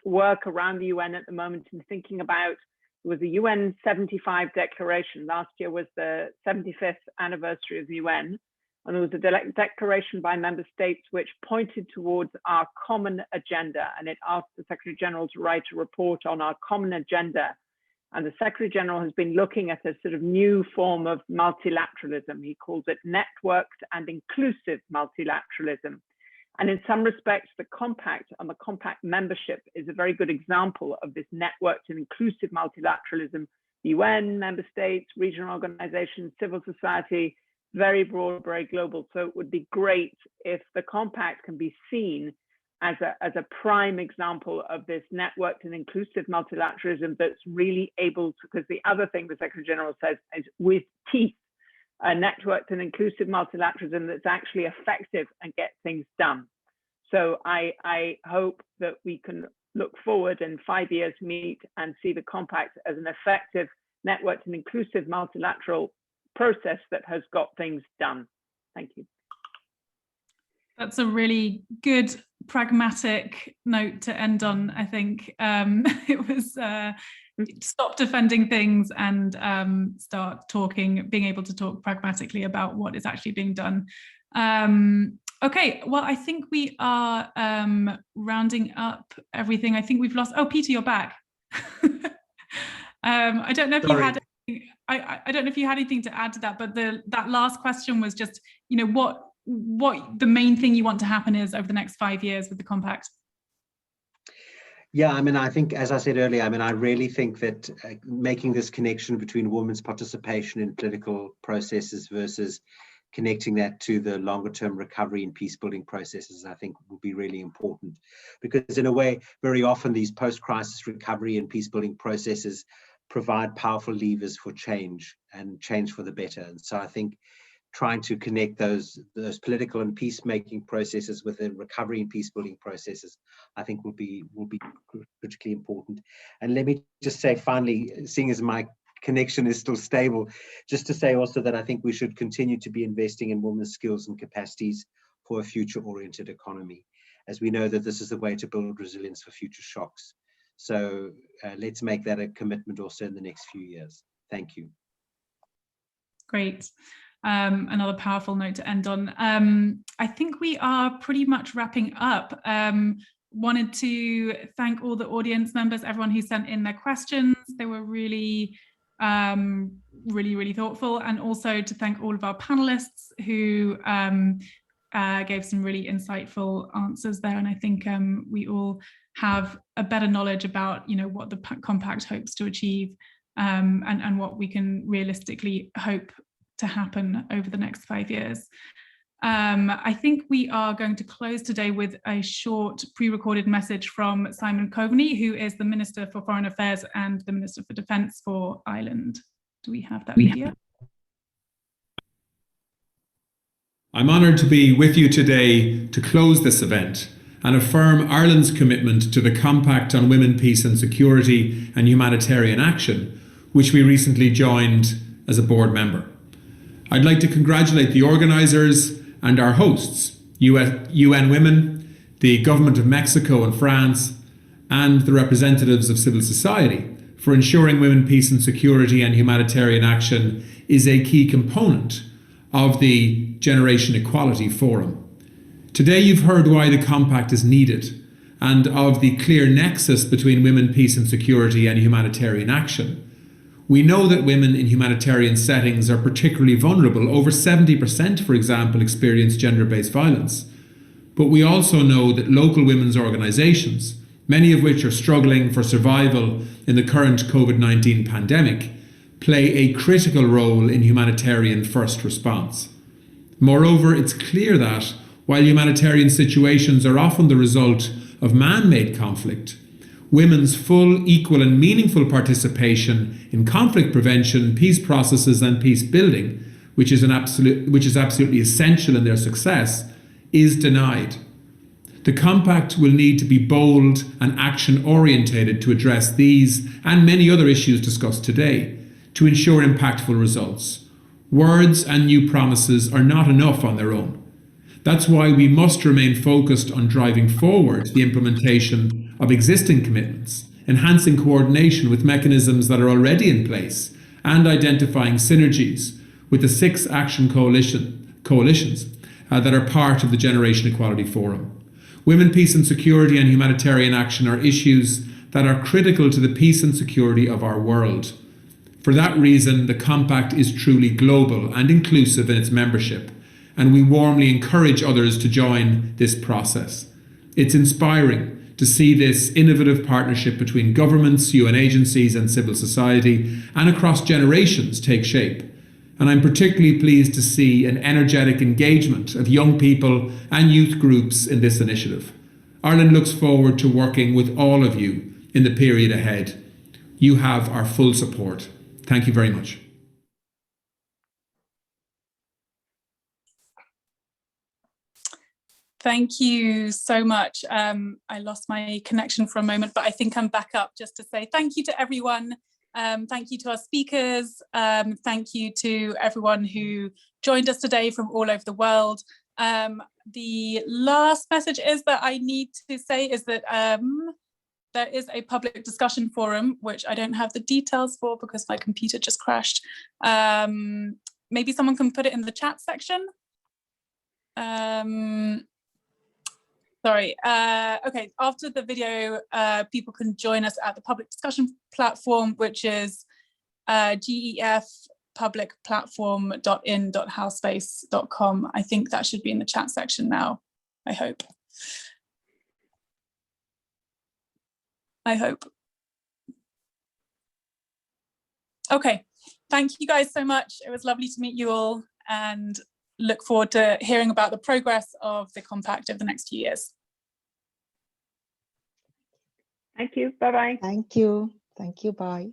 work around the UN at the moment in thinking about, there was a UN 75 declaration. Last year was the 75th anniversary of the UN. And there was a declaration by member states which pointed towards our common agenda. And it asked the Secretary General to write a report on our common agenda. And the Secretary General has been looking at a sort of new form of multilateralism. He calls it networked and inclusive multilateralism. And in some respects, the compact and the compact membership is a very good example of this networked and inclusive multilateralism. The UN, member states, regional organizations, civil society, very broad, very global. So it would be great if the compact can be seen as a prime example of this networked and inclusive multilateralism that's really able to, because the other thing the Secretary General says is with teeth, a networked and inclusive multilateralism that's actually effective and get things done. So I hope that we can look forward in 5 years, meet and see the compact as an effective, networked and inclusive multilateral process that has got things done. Thank you. That's a really good pragmatic note to end on, I think. It was stop defending things and start talking, being able to talk pragmatically about what is actually being done. Okay, well, I think we are rounding up everything. I think we've lost, oh, Peter, you're back. I don't know if you had, I don't know if you had anything to add to that, but that last question was just, you know, what the main thing you want to happen is over the next 5 years with the compact. Yeah, I mean, I think, as I said earlier, I mean, I really think that making this connection between women's participation in political processes versus connecting that to the longer term recovery and peace building processes, I think will be really important, because in a way, very often these post-crisis recovery and peace building processes provide powerful levers for change and change for the better. And so I think trying to connect those political and peacemaking processes with the recovery and peacebuilding processes, I think will be critically important. And let me just say finally, seeing as my connection is still stable, just to say also that I think we should continue to be investing in women's skills and capacities for a future-oriented economy, as we know that this is the way to build resilience for future shocks. So let's make that a commitment also in the next few years. Thank you. Great. Another powerful note to end on. I think we are pretty much wrapping up. Wanted to thank all the audience members, everyone who sent in their questions. They were really, really thoughtful, and also to thank all of our panelists who gave some really insightful answers there. And I think we all have a better knowledge about, what the Compact hopes to achieve, and what we can realistically hope to happen over the next 5 years. I think we are going to close today with a short pre-recorded message from Simon Coveney, who is the Minister for Foreign Affairs and the Minister for Defence for Ireland. Do we have that video? I'm honoured to be with you today to close this event and affirm Ireland's commitment to the Compact on Women, Peace and Security and Humanitarian Action, which we recently joined as a board member. I'd like to congratulate the organisers and our hosts, UN Women, the Government of Mexico and France, and the representatives of civil society for ensuring women, peace and security and humanitarian action is a key component of the Generation Equality Forum. Today you've heard why the Compact is needed and of the clear nexus between women, peace and security and humanitarian action. We know that women in humanitarian settings are particularly vulnerable. Over 70%, for example, experience gender-based violence. But we also know that local women's organisations, many of which are struggling for survival in the current COVID-19 pandemic, play a critical role in humanitarian first response. Moreover, it's clear that, while humanitarian situations are often the result of man-made conflict, women's full, equal and meaningful participation in conflict prevention, peace processes and peace building, which is absolutely essential in their success, is denied. The Compact will need to be bold and action-orientated to address these and many other issues discussed today to ensure impactful results. Words and new promises are not enough on their own. That's why we must remain focused on driving forward the implementation of existing commitments, enhancing coordination with mechanisms that are already in place, and identifying synergies with the 6 action coalitions that are part of the Generation Equality Forum. Women, peace and security and humanitarian action are issues that are critical to the peace and security of our world. For that reason, the Compact is truly global and inclusive in its membership, and we warmly encourage others to join this process. It's inspiring to see this innovative partnership between governments, UN agencies and civil society and across generations take shape. And I'm particularly pleased to see an energetic engagement of young people and youth groups in this initiative. Ireland looks forward to working with all of you in the period ahead. You have our full support. Thank you very much. Thank you so much. I lost my connection for a moment, but I think I'm back up just to say thank you to everyone. Thank you to our speakers. Thank you to everyone who joined us today from all over the world. The last message is that I need to say is that there is a public discussion forum, which I don't have the details for because my computer just crashed. Maybe someone can put it in the chat section. Sorry. Okay, after the video, people can join us at the public discussion platform, which is gefpublicplatform.in.housespace.com. I think that should be in the chat section now, I hope. Okay, thank you guys so much. It was lovely to meet you all and look forward to hearing about the progress of the Compact over the next few years. Thank you. Bye-bye. Thank you. Thank you. Bye.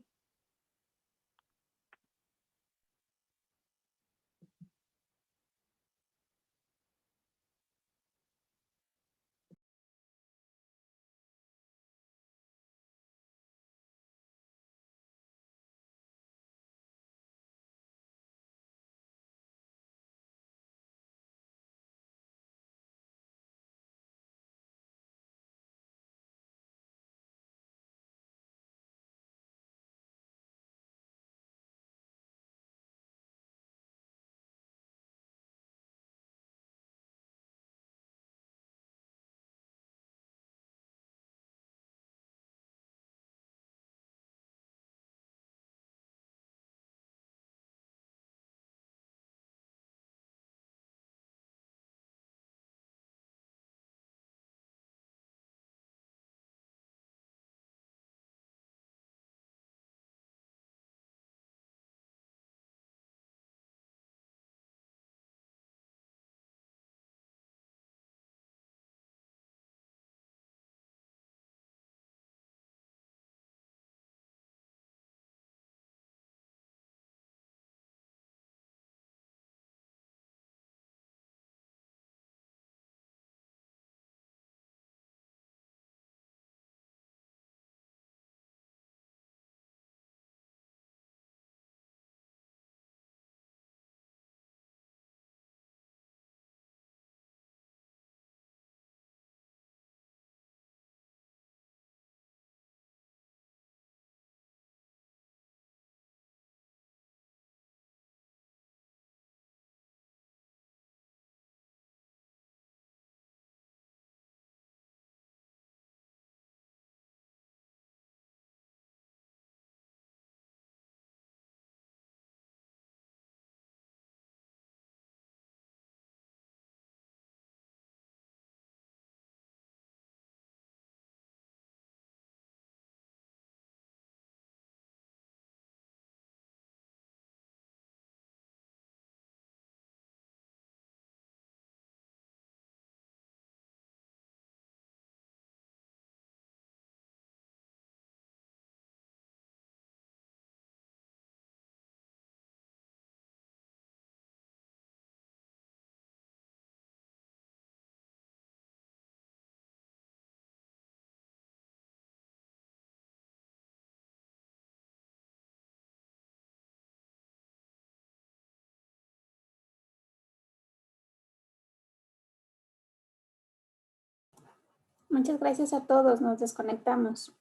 Muchas gracias a todos. Nos desconectamos.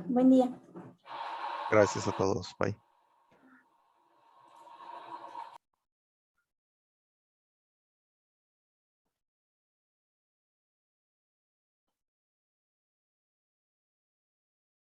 Buen día. Gracias a todos. Bye.